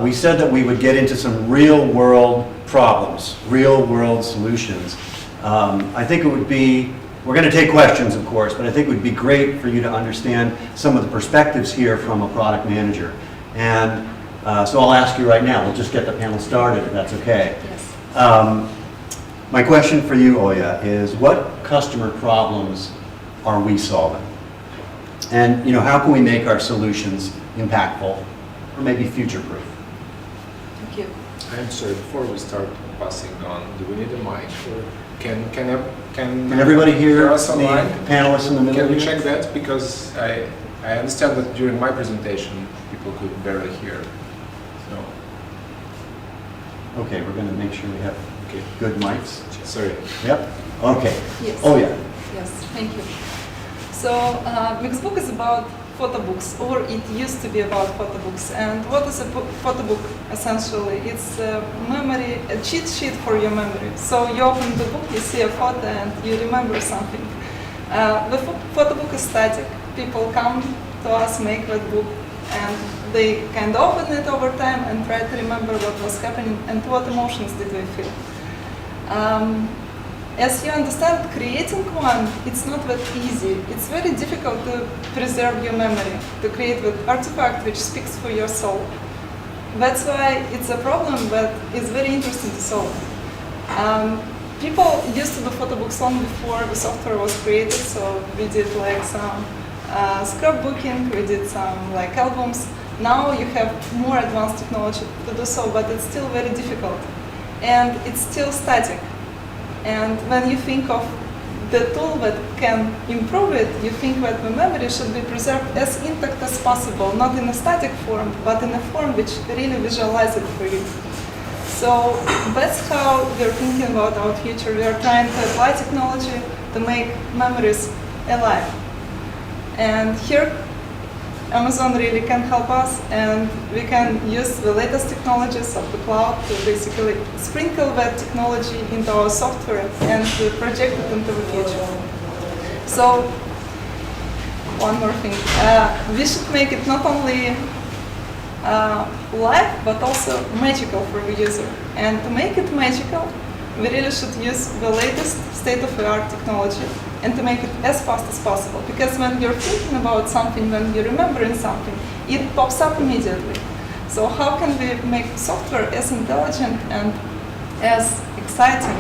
we said that we would get into some real-world problems, real-world solutions. I think it would be, we're going to take questions, of course, but I think it would be great for you to understand some of the perspectives here from a product manager. And so I'll ask you right now, we'll just get the panel started, if that's okay. Yes. My question for you, Olya, is what customer problems are we solving? And how can we make our solutions impactful or maybe future-proof? Thank you. I'm sorry, before we start passing on, do we need a mic? Or can everybody hear us the online? panelists in the middle? Can we here? check that? Because I understand that during my presentation, people could barely hear. So, Okay, we're going to make sure we have okay. good mics. Sorry. Yep. Okay. Yes. Olya. Yes, thank you. So, Mixbook is about photo books, or it used to be about photo books. And what is a photo book essentially? It's a memory, a cheat sheet for your memory. So you open the book, you see a photo, and you remember something. The photo book is static. People come to us, make that book, and they kind of open it over time and try to remember what was happening and what emotions did we feel. As you understand, creating one, it's not that easy. It's very difficult to preserve your memory, to create an artifact which speaks for your soul. That's why it's a problem that is very interesting to solve. People used to do photo books long before the software was created, so we did like some scrapbooking, we did some like albums. Now you have more advanced technology to do so, but it's still very difficult. And it's still static. And when you think of the tool that can improve it, you think that the memory should be preserved as intact as possible, not in a static form, but in a form which really visualizes it for you. So that's how we're thinking about our future. We are trying to apply technology to make memories alive. And here, Amazon really can help us, and we can use the latest technologies of the cloud to basically sprinkle that technology into our software and to project it into the future. So, one more thing. We should make it not only live, but also magical for the user. And to make it magical, we really should use the latest state-of-the-art technology and to make it as fast as possible. Because when you're thinking about something, when you're remembering something, it pops up immediately. So how can we make software as intelligent and as exciting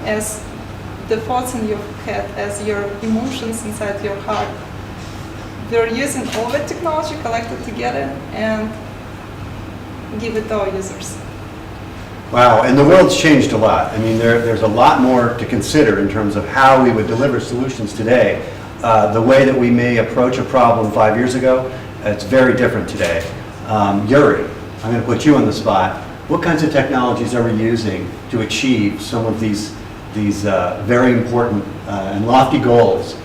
as the thoughts in your head, as your emotions inside your heart? We're using all that technology collected together and give it to our users. Wow, and the world's changed a lot. I mean, there's a lot more to consider in terms of how we would deliver solutions today. The way that we may approach a problem 5 years ago, it's very different today. Yuri, I'm going to put you on the spot. What kinds of technologies are we using to achieve some of these very important and lofty goals?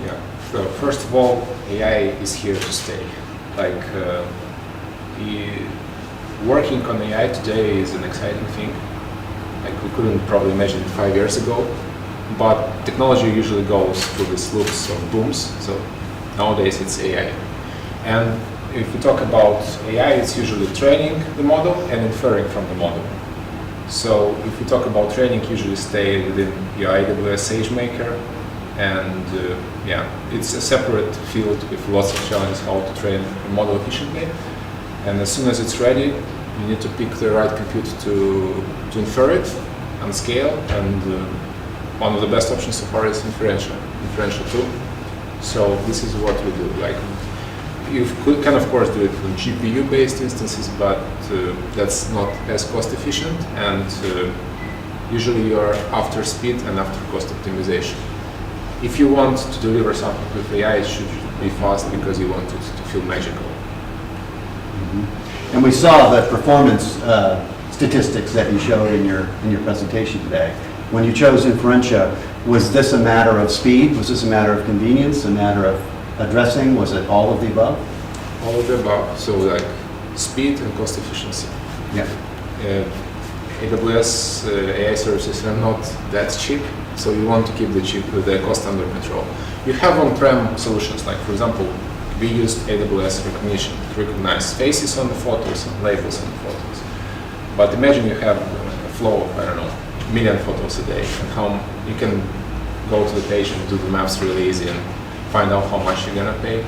Yeah. So first of all, AI is here to stay. Like, working on AI today is an exciting thing. Like, we couldn't probably imagine it 5 years ago, but technology usually goes through these loops of booms. So nowadays it's AI. And if we talk about AI, it's usually training the model and inferring from the model. So if we talk about training, usually stay within your AWS SageMaker, and yeah, it's a separate field with lots of challenges how to train a model efficiently. And as soon as it's ready, you need to pick the right compute to infer it and scale. And one of the best options so far is inferential too. So this is what we do. Like, you can of course do it on GPU-based instances, but that's not as cost efficient. And usually you are after speed and after cost optimization. if you want to deliver something with AI, it should be fast because you want it to feel magical. And we saw the performance statistics that you showed in your presentation today. When you chose Inferentia, was this a matter of speed? Was this a matter of convenience? A matter of addressing? Was it all of the above? All of the above. So like speed and cost efficiency. Yeah. AWS AI services are not that cheap, so you want to keep the cost under control. You have on-prem solutions, like for example, we used AWS recognition to recognize faces on the photos and labels on the photos. But imagine you have a flow of, I don't know, 1 million photos a day, and how you can go to the page and do the maps really easy and find out how much you're gonna pay.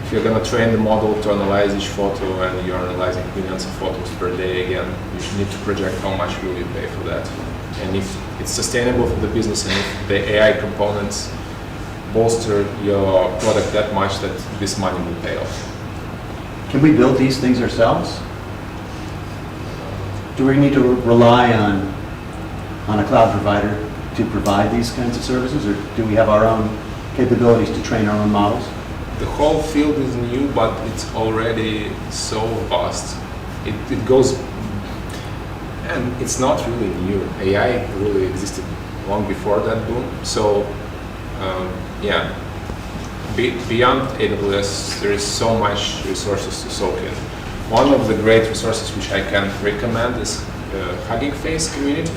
If you're gonna train the model to analyze each photo and you're analyzing millions of photos per day again, you need to project how much will you pay for that. And if it's sustainable for the business and if the AI components bolster your product that much, that this money will pay off. Can we build these things ourselves? Do we need to rely on a cloud provider to provide these kinds of services, or do we have our own capabilities to train our own models? The whole field is new, but it's already so vast. It goes, and it's not really new. AI really existed long before that boom. So, yeah, beyond AWS, there is so much resources to soak in. One of the great resources which I can recommend is Hugging Face community.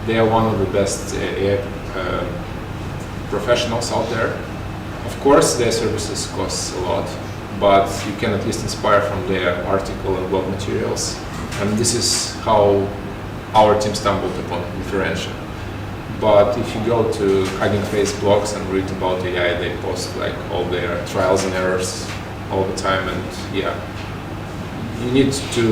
They are one of the best AI professionals out there. Of course, their services cost a lot, but you can at least inspire from their article and blog materials. And this is how our team stumbled upon Inferentia. But if you go to Hugging Face blogs and read about AI, they post like all their trials and errors all the time. And yeah, you need to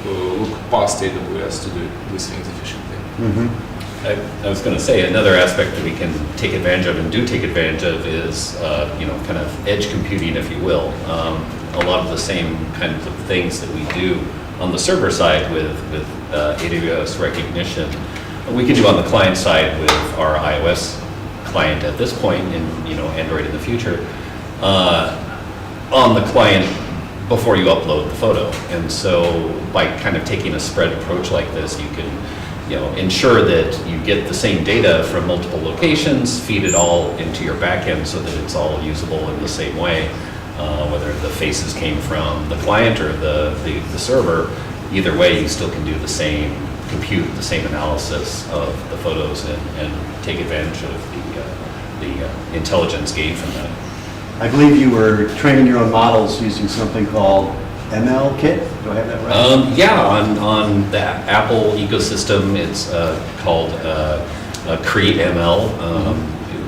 look past AWS to do these things efficiently. Mm-hmm. I was going to say another aspect that we can take advantage of and do take advantage of is, kind of edge computing, if you will. A lot of the same kinds of things that we do on the server side with AWS recognition, we can do on the client side with our iOS client at this point, and Android in the future, on the client before you upload the photo. And so by kind of taking a spread approach like this, you can ensure that you get the same data from multiple locations, feed it all into your backend so that it's all usable in the same way, whether the faces came from the client or the server. Either way, you still can do the same compute, the same analysis of the photos and take advantage of the intelligence gained from that. I believe you were training your own models using something called ML Kit. Do I have that right? Yeah, on the Apple ecosystem, it's called Create ML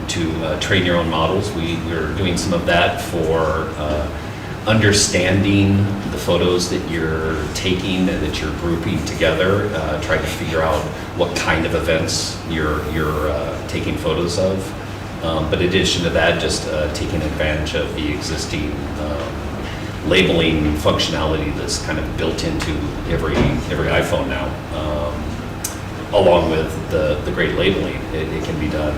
to train your own models. We're doing some of that for understanding the photos that you're taking and that you're grouping together, trying to figure out what kind of events you're taking photos of. But in addition to that, just taking advantage of the existing labeling functionality that's kind of built into every iPhone now, along with the great labeling. It can be done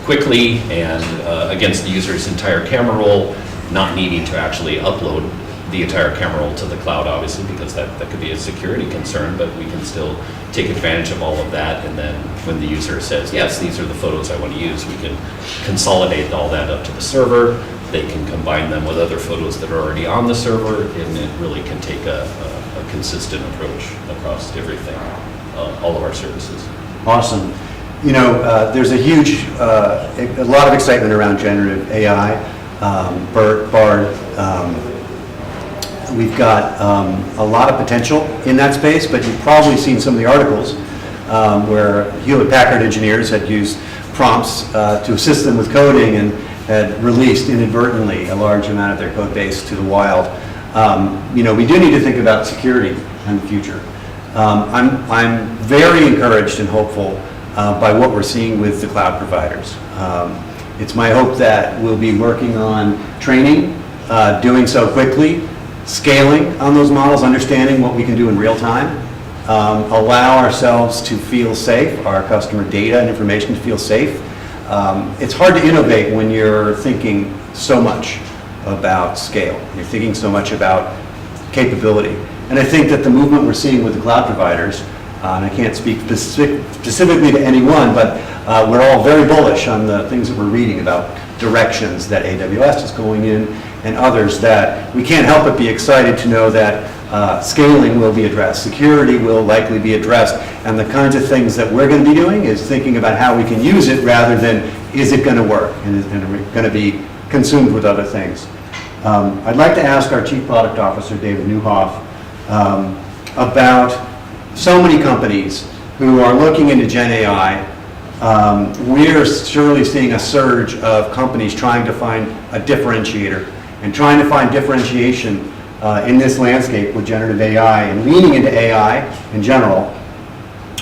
quickly and against the user's entire camera roll, not needing to actually upload the entire camera roll to the cloud, obviously, because that could be a security concern, but we can still take advantage of all of that. And then when the user says, yes, these are the photos I want to use, we can consolidate all that up to the server. They can combine them with other photos that are already on the server, and it really can take a consistent approach across everything, all of our services. Awesome. There's a lot of excitement around generative AI. Bard, we've got a lot of potential in that space, but you've probably seen some of the articles where Hewlett-Packard engineers had used prompts to assist them with coding and had released inadvertently a large amount of their code base to the wild. We do need to think about security in the future. I'm very encouraged and hopeful by what we're seeing with the cloud providers. It's my hope that we'll be working on training, doing so quickly, scaling on those models, understanding what we can do in real time, allow ourselves to feel safe, our customer data and information to feel safe, It's hard to innovate when you're thinking so much about scale. You're thinking so much about capability. And I think that the movement we're seeing with the cloud providers, and I can't speak specifically to anyone, but we're all very bullish on the things that we're reading about directions that AWS is going in and others, that we can't help but be excited to know that scaling will be addressed, security will likely be addressed, and the kinds of things that we're going to be doing is thinking about how we can use it rather than is it going to work and is it going to be consumed with other things. I'd like to ask our Chief Product Officer, David Neuhoff, about so many companies who are looking into Gen AI. We're surely seeing a surge of companies trying to find a differentiator and trying to find differentiation in this landscape with generative AI and leaning into AI in general.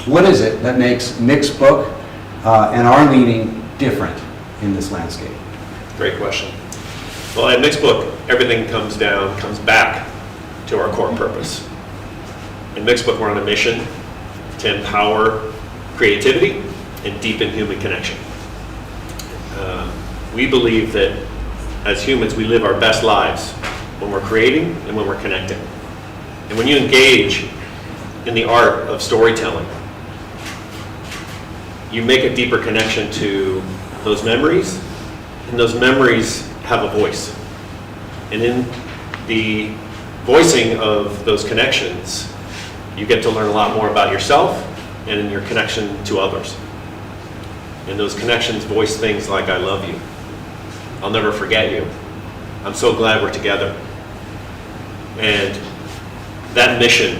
What is it that makes Mixbook and our leaning different in this landscape? Great question. Well, at Mixbook, everything comes back to our core purpose. In Mixbook, we're on a mission to empower creativity and deepen human connection. We believe that as humans, we live our best lives when we're creating and when we're connecting. And when you engage in the art of storytelling, you make a deeper connection to those memories, and those memories have a voice. And in the voicing of those connections, you get to learn a lot more about yourself and in your connection to others. And those connections voice things like, I love you. I'll never forget you. I'm so glad we're together. And that mission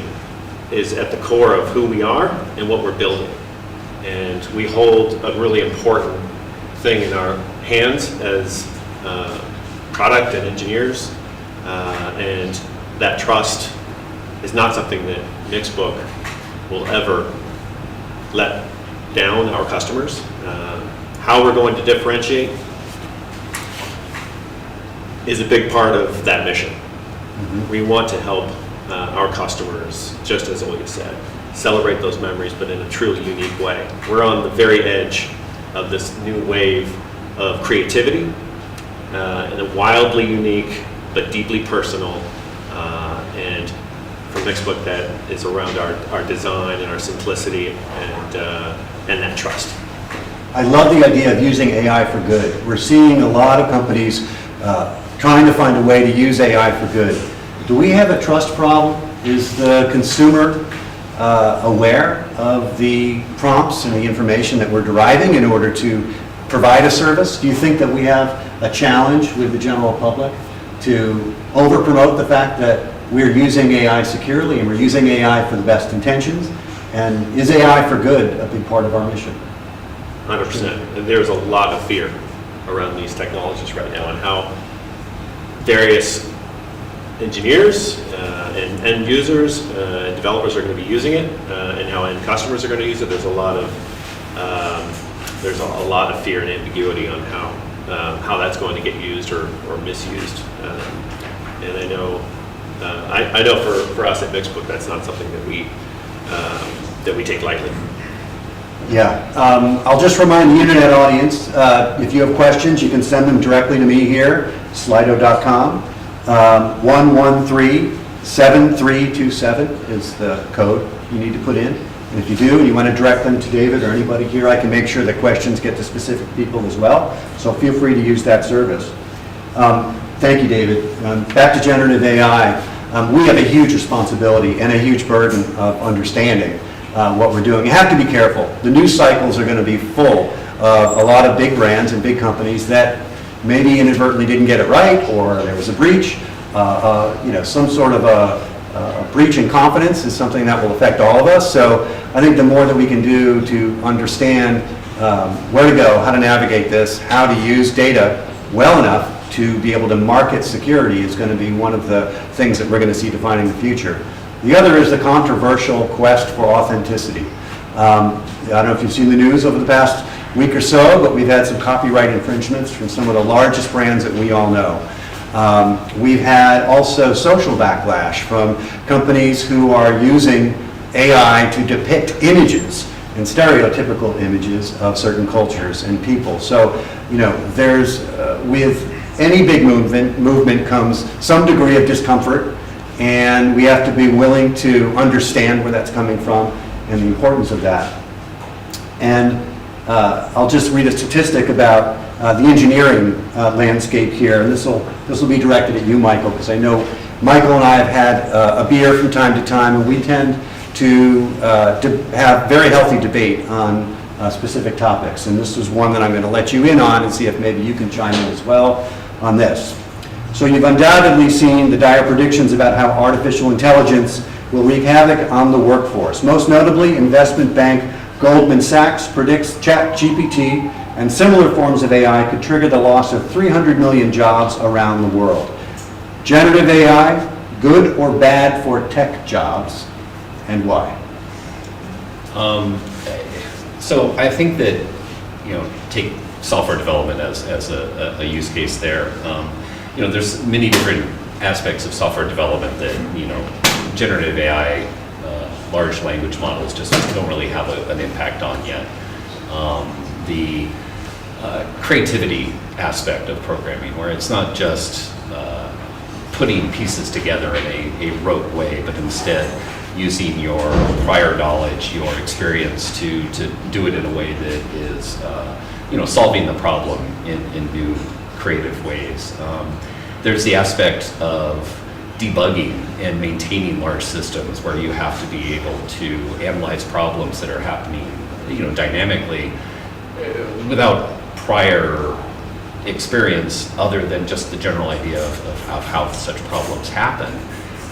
is at the core of who we are and what we're building. And we hold a really important thing in our hands as product and engineers. And that trust is not something that Mixbook will ever let down our customers. How we're going to differentiate is a big part of that mission. Mm-hmm. We want to help our customers, just as Olga said, celebrate those memories, but in a truly unique way. We're on the very edge of this new wave of creativity in a wildly unique but deeply personal, and for Mixbook that is around our design and our simplicity and that trust. I love the idea of using AI for good. We're seeing a lot of companies trying to find a way to use AI for good. Do we have a trust problem? Is the consumer aware of the prompts and the information that we're deriving in order to provide a service? Do you think that we have a challenge with the general public to over-promote the fact that we're using AI securely and we're using AI for the best intentions? And is AI for good a big part of our mission? 100%. And there's a lot of fear around these technologies right now and how various engineers and end users and developers are going to be using it and how end customers are going to use it. There's a lot of fear and ambiguity on how that's going to get used or misused. And I know for us at Mixbook, that's not something that we take lightly. Yeah, I'll just remind the internet audience, if you have questions, you can send them directly to me here, slido.com. 113-7327 is the code you need to put in. And if you do, and you want to direct them to David or anybody here, I can make sure that questions get to specific people as well. So feel free to use that service. Thank you, David. Back to generative AI. We have a huge responsibility and a huge burden of understanding what we're doing. You have to be careful. The news cycles are going to be full of a lot of big brands and big companies that maybe inadvertently didn't get it right, or there was a breach. Some sort of a breach in confidence is something that will affect all of us. So I think the more that we can do to understand where to go, how to navigate this, how to use data well enough to be able to market security is going to be one of the things that we're going to see defining the future. The other is the controversial quest for authenticity. I don't know if you've seen the news over the past week or so, but we've had some copyright infringements from some of the largest brands that we all know. We've had also social backlash from companies who are using AI to depict images and stereotypical images of certain cultures and people. So, there's, with any big movement comes some degree of discomfort, and we have to be willing to understand where that's coming from and the importance of that. And I'll just read a statistic about the engineering landscape here, and this will be directed at you, Michael, because I know Michael and I have had a beer from time to time, and we tend to have very healthy debate on specific topics. And this is one that I'm going to let you in on and see if maybe you can chime in as well on this. So you've undoubtedly seen the dire predictions about how artificial intelligence will wreak havoc on the workforce. Most notably, investment bank Goldman Sachs predicts ChatGPT and similar forms of AI could trigger the loss of 300 million jobs around the world. Generative AI, good or bad for tech jobs, and why? So I think that, take software development as a use case there. There's many different aspects of software development that, generative AI, large language models just don't really have an impact on yet. The creativity aspect of programming, where it's not just putting pieces together in a rote way, but instead using your prior knowledge, your experience to do it in a way that is, solving the problem in new creative ways. There's the aspect of debugging and maintaining large systems where you have to be able to analyze problems that are happening, dynamically without prior experience other than just the general idea of how such problems happen.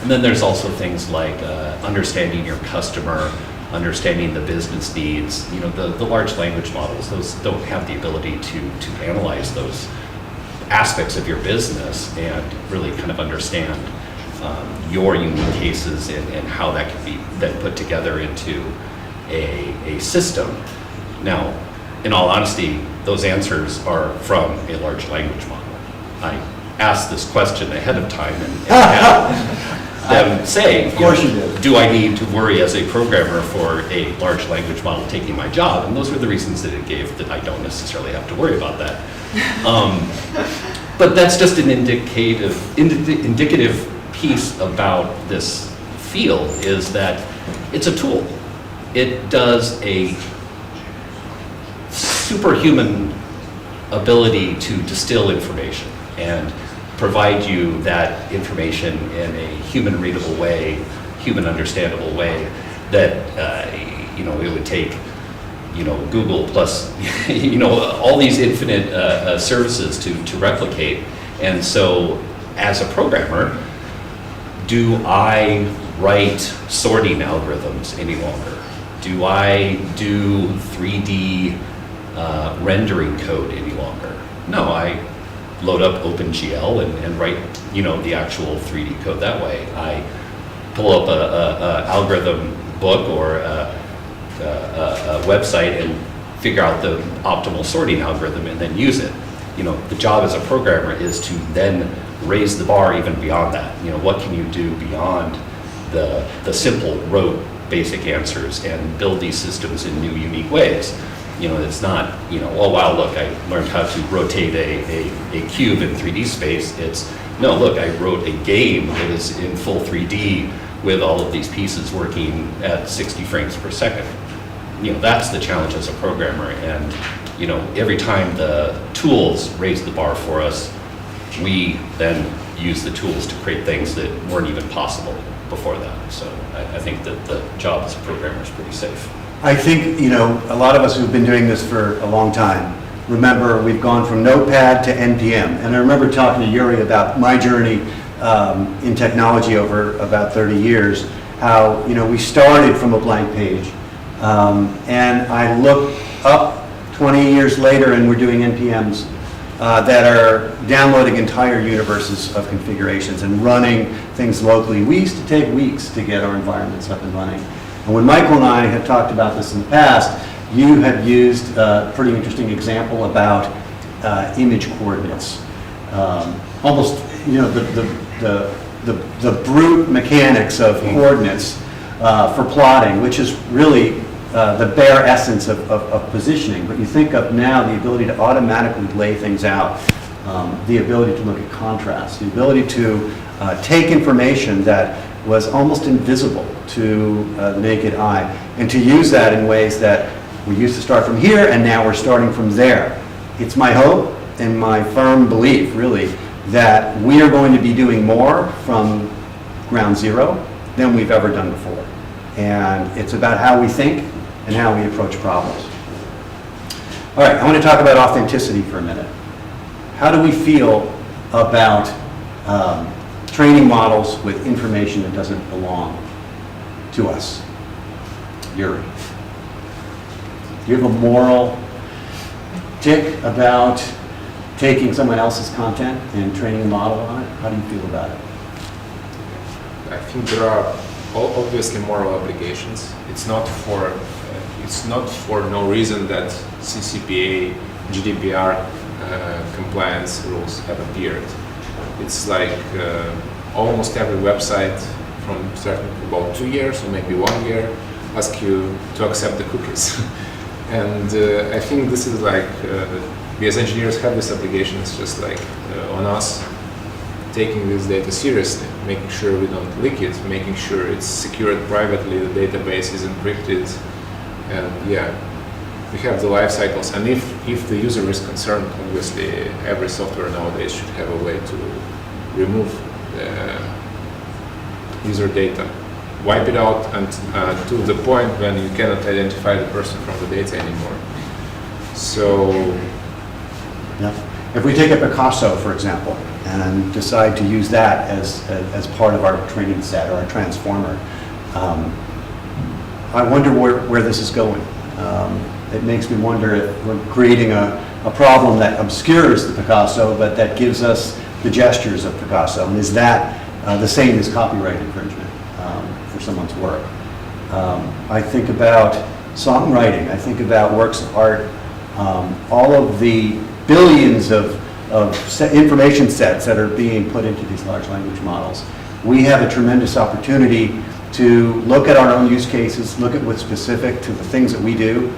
And then there's also things like understanding your customer, understanding the business needs. The large language models, those don't have the ability to analyze those aspects of your business and really kind of understand your unique cases and how that can be then put together into a system. Now, in all honesty, those answers are from a large language model. I asked this question ahead of time and had them say, of course you did. Do I need to worry as a programmer for a large language model taking my job? And those were the reasons that it gave, that I don't necessarily have to worry about that. But that's just an indicative piece about this field, is that it's a tool. It does a superhuman ability to distill information and provide you that information in a human readable way, human understandable way that it would take Google plus all these infinite services to replicate. And so as a programmer, do I write sorting algorithms any longer? Do I do 3D rendering code any longer? No, I load up OpenGL and write the actual 3D code that way. I pull up a algorithm book or a website and figure out the optimal sorting algorithm and then use it. The job as a programmer is to then raise the bar even beyond that. What can you do beyond the simple rote basic answers and build these systems in new unique ways? It's not, oh wow, look, I learned how to rotate a cube in 3D space. It's, no, look, I wrote a game that is in full 3D with all of these pieces working at 60 frames per second. That's the challenge as a programmer. And, every time the tools raise the bar for us, we then use the tools to create things that weren't even possible before that. So I think that the job as a programmer is pretty safe. I think, a lot of us who've been doing this for a long time, remember we've gone from Notepad to NPM. And I remember talking to Yuri about my journey in technology over about 30 years, how, we started from a blank page. And I look up 20 years later and we're doing NPMs that are downloading entire universes of configurations and running things locally. We used to take weeks to get our environments up and running. And when Michael and I have talked about this in the past, you have used a pretty interesting example about image coordinates. Almost, the brute mechanics of coordinates for plotting, which is really the bare essence of positioning, but you think of now the ability to automatically lay things out, the ability to look at contrast, the ability to take information that was almost invisible to the naked eye, and to use that in ways that we used to start from here and now we're starting from there. It's my hope and my firm belief, really, that we are going to be doing more from ground zero than we've ever done before. And it's about how we think and how we approach problems. All right, I want to talk about authenticity for a minute. How do we feel about training models with information that doesn't belong to us? Yuri, do you have a moral tick about taking someone else's content and training a model on it? How do you feel about it? I think there are obviously moral obligations. It's not for no reason that CCPA, GDPR compliance rules have appeared. It's like almost every website from starting about 2 years or maybe 1 year ask you to accept the cookies. And I think this is like, we as engineers have this obligation. It's just like on us taking this data seriously, making sure we don't leak it, making sure it's secured privately, the database is encrypted, and yeah, we have the life cycles. And if the user is concerned, obviously every software nowadays should have a way to remove the user data, wipe it out, and to the point when you cannot identify the person from the data anymore. So, yeah. If we take a Picasso, for example, and decide to use that as part of our training set or our transformer, I wonder where this is going. It makes me wonder if we're creating a problem that obscures the Picasso, but that gives us the gestures of Picasso. And is that the same as copyright infringement for someone's work? I think about songwriting. I think about works of art. All of the billions of information sets that are being put into these large language models. We have a tremendous opportunity to look at our own use cases, look at what's specific to the things that we do,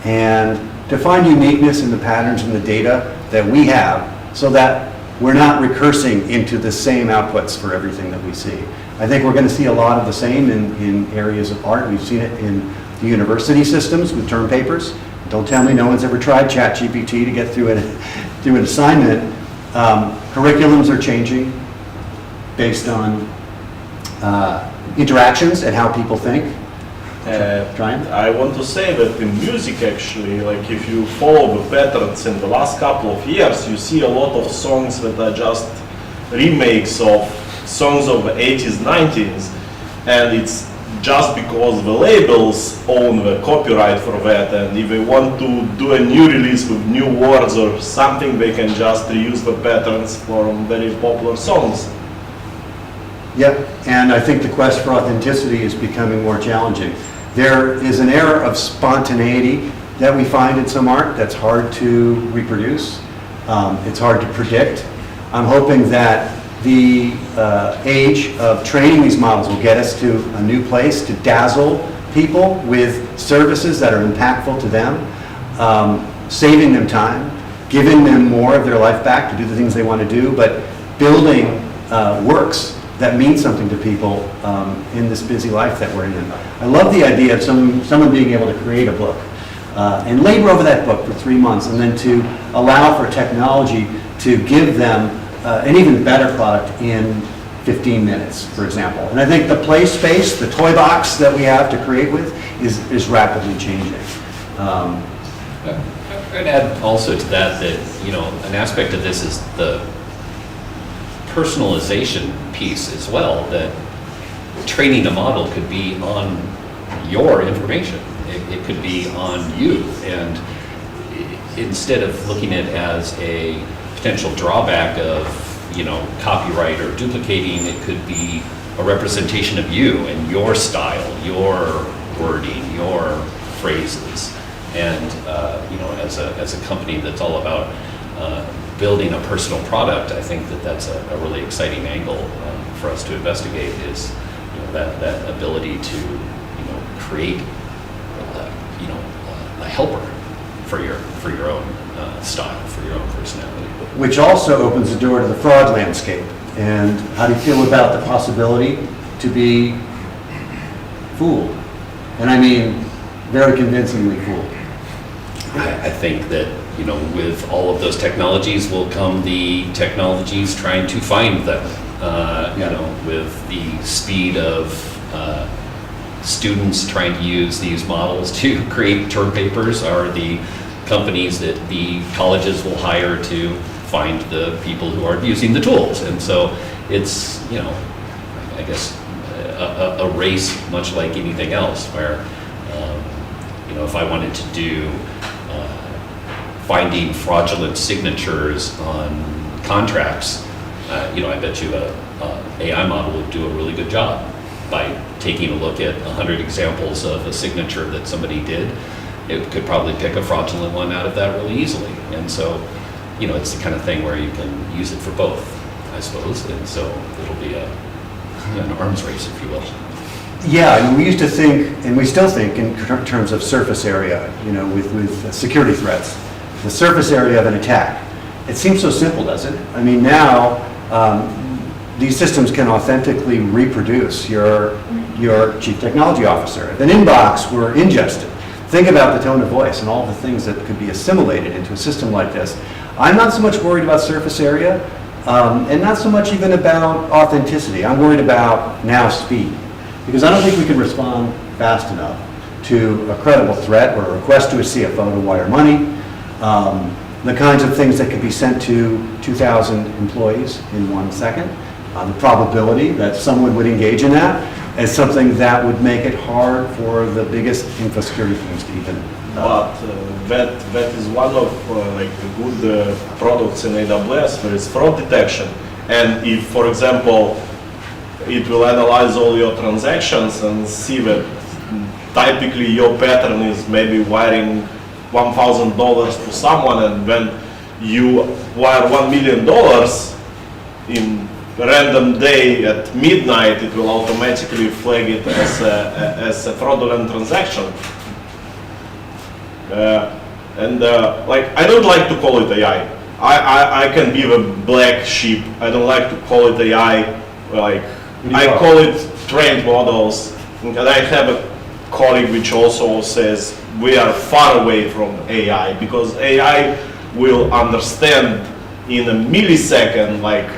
and to find uniqueness in the patterns and the data that we have so that we're not recursing into the same outputs for everything that we see. I think we're going to see a lot of the same in areas of art. We've seen it in the university systems with term papers. Don't tell me no one's ever tried ChatGPT to get through an assignment. Curriculums are changing based on interactions and how people think. Brian? I want to say that in music, actually, like if you follow the patterns in the last couple of years, you see a lot of songs that are just remakes of songs of the 80s, 90s, and it's just because the labels own the copyright for that, and if they want to do a new release with new words or something, they can just reuse the patterns from very popular songs. Yep, and I think the quest for authenticity is becoming more challenging. There is an era of spontaneity that we find in some art that's hard to reproduce. It's hard to predict. I'm hoping that the age of training these models will get us to a new place to dazzle people with services that are impactful to them, saving them time, giving them more of their life back to do the things they want to do, but building works that mean something to people in this busy life that we're in. I love the idea of someone being able to create a book and labor over that book for 3 months, and then to allow for technology to give them an even better product in 15 minutes, for example. And I think the play space, the toy box that we have to create with is rapidly changing. I'd add also to that you know, an aspect of this is the personalization piece as well, that training a model could be on your information. It could be on you, and instead of looking at it as a potential drawback of, you know, copyright or duplicating, it could be a representation of you and your style, your wording, your phrases. And you know, as a company that's all about building a personal product, I think that that's a really exciting angle for us to investigate, is, you know, that ability to, you know, create helper for your own style, for your own personality. Which also opens the door to the fraud landscape. And how do you feel about the possibility to be fooled? And I mean, very convincingly fooled. I think that, you know, with all of those technologies will come the technologies trying to find them. You know, with the speed of students trying to use these models to create term papers are the companies that the colleges will hire to find the people who are using the tools. And so it's, you know, I guess a race much like anything else where, you know, if I wanted to do finding fraudulent signatures on contracts, you know, I bet you a AI model would do a really good job by taking a look at 100 examples of a signature that somebody did. It could probably pick a fraudulent one out of that really easily. And so, you know, it's the kind of thing where you can use it for both, I suppose. And so it'll be an arms race, if you will. Yeah, I mean, we used to think, and we still think in terms of surface area, you know, with security threats. The surface area of an attack. It seems so simple, doesn't it? I mean, now these systems can authentically reproduce your chief technology officer. If an inbox were ingested, think about the tone of voice and all the things that could be assimilated into a system like this. I'm not so much worried about surface area, and not so much even about authenticity. I'm worried about now speed, because I don't think we can respond fast enough to a credible threat or a request to a CFO to wire money, the kinds of things that could be sent to 2,000 employees in 1 second. The probability that someone would engage in that is something that would make it hard for the biggest info security teams to even. But that is one of like the good products in AWS, where it's fraud detection. And if, for example, it will analyze all your transactions and see that typically your pattern is maybe wiring $1,000 to someone, and when you wire $1 million in random day at midnight, it will automatically flag it as a fraudulent transaction. Like, I don't like to call it AI. I can be the black sheep. I don't like to call it AI. Like, I call it trained models. And I have a colleague which also says we are far away from AI, because AI will understand in a millisecond, like,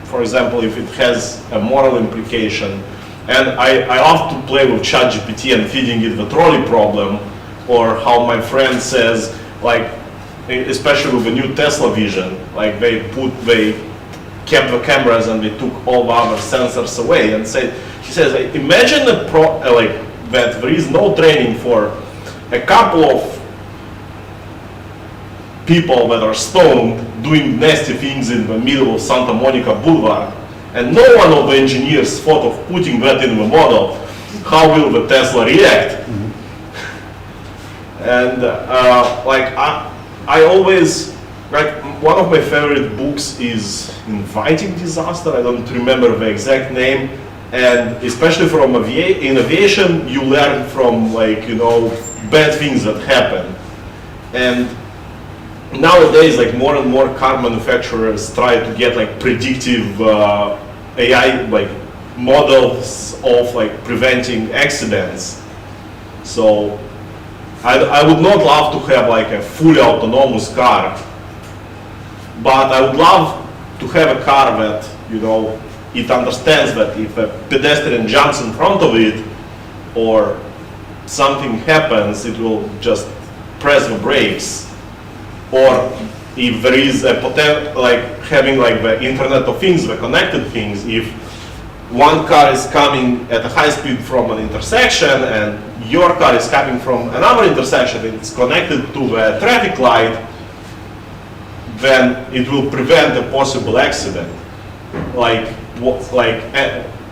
for example, if it has a moral implication. And I love to play with ChatGPT and feeding it the trolley problem, or how my friend says, like, especially with the new Tesla Vision, like they kept the cameras and they took all the other sensors away, and he says, imagine like that there is no training for a couple of people that are stoned doing nasty things in the middle of Santa Monica Boulevard, and no one of the engineers thought of putting that in the model. How will the Tesla react? Mm-hmm. And like I always, like, one of my favorite books is Inviting Disaster. I don't remember the exact name. And especially from in aviation, you learn from, like, you know, bad things that happen. And nowadays, like, more and more car manufacturers try to get, like, predictive AI, like, models of, like, preventing accidents. So I would not love to have, like, a fully autonomous car, but I would love to have a car that, you know, it understands that if a pedestrian jumps in front of it or something happens, it will just press the brakes. Or if there is a potential, like having like the Internet of Things, the connected things, if one car is coming at a high speed from an intersection and your car is coming from another intersection, it's connected to the traffic light, then it will prevent a possible accident. Like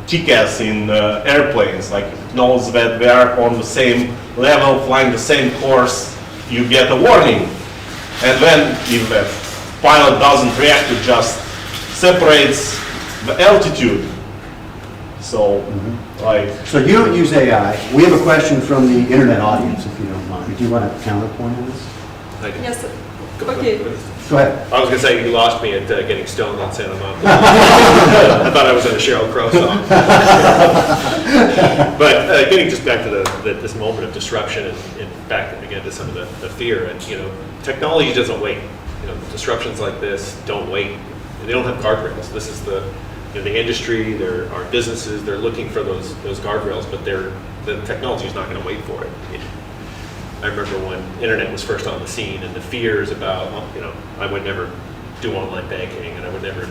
TCAS in airplanes, like it knows that they are on the same level, flying the same course, you get a warning. And then if the pilot doesn't react, it just separates the altitude. So, like, So you don't use AI. We have a question from the internet audience, if you don't mind. Do you want a counterpoint on this? Yes. Okay. Go ahead. I was gonna say, you lost me at getting stoned on Santa Monica. I thought I was in a Sheryl Crow song. But getting just back to this moment of disruption and back again to some of the fear, and technology doesn't wait. Disruptions like this don't wait. And they don't have guardrails. This is the industry, there are businesses, they're looking for those guardrails, but the technology is not going to wait for it. I remember when internet was first on the scene and the fears about, I would never do online banking and I would never,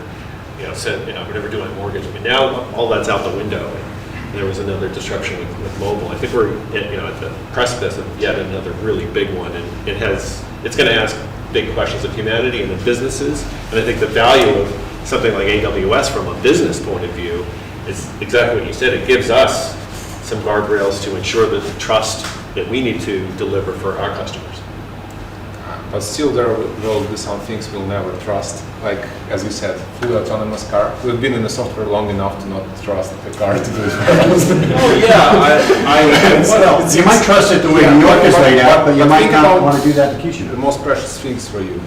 I would never do my mortgage. I mean, now all that's out the window. There was another disruption with mobile. I think we're at the precipice of yet another really big one, and it's going to ask big questions of humanity and of businesses. And I think the value of something like AWS from a business point of view is exactly what you said. It gives us some guardrails to ensure that the trust that we need to deliver for our customers. But still there will be some things we'll never trust. Like, as you said, fully autonomous car. We've been in the software long enough to not trust the car to do it for us. oh yeah, Well, you might trust it the way New York is laid out, but you might think not about want to do that in the future. the most precious things for you: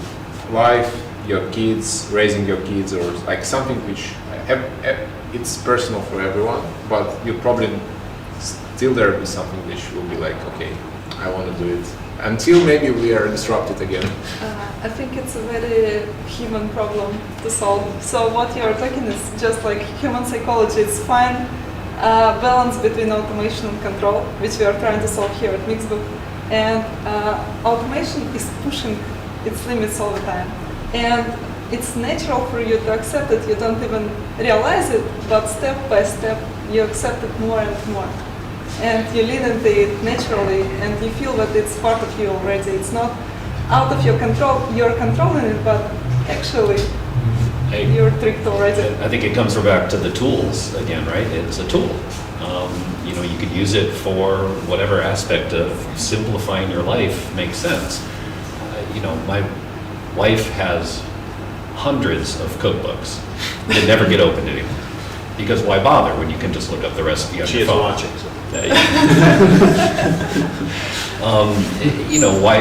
life, your kids, raising your kids, or like something which it's personal for everyone, but you probably still there will be something which will be like, okay, I want to do it until maybe we are disrupted again. I think it's a very human problem to solve. So what you are talking is just like human psychology. It's fine balance between automation and control, which we are trying to solve here at Mixbook. And automation is pushing its limits all the time. And it's natural for you to accept it. You don't even realize it, but step by step, you accept it more and more. And you lean into it naturally, and you feel that it's part of you already. It's not out of your control. You're controlling it, but actually, you're tricked already. I think it comes back to the tools again, right? It's a tool. You could use it for whatever aspect of simplifying your life makes sense. My wife has hundreds of cookbooks that never get opened anymore. Because why bother when you can just look up the recipe on She your is phone? watching. So.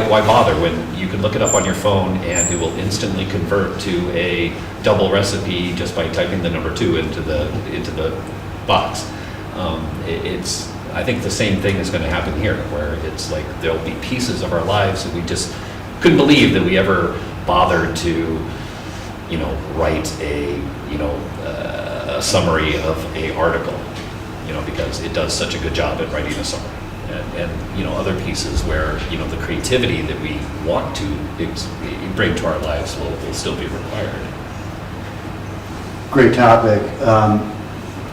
Why bother when you can look it up on your phone and it will instantly convert to a double recipe just by typing the number 2 into the box. I think the same thing is going to happen here, where it's like there'll be pieces of our lives that we just couldn't believe that we ever bothered to, write a summary of a article, because it does such a good job at writing a summary. And other pieces where, the creativity that we want to bring to our lives will still be required. Great topic.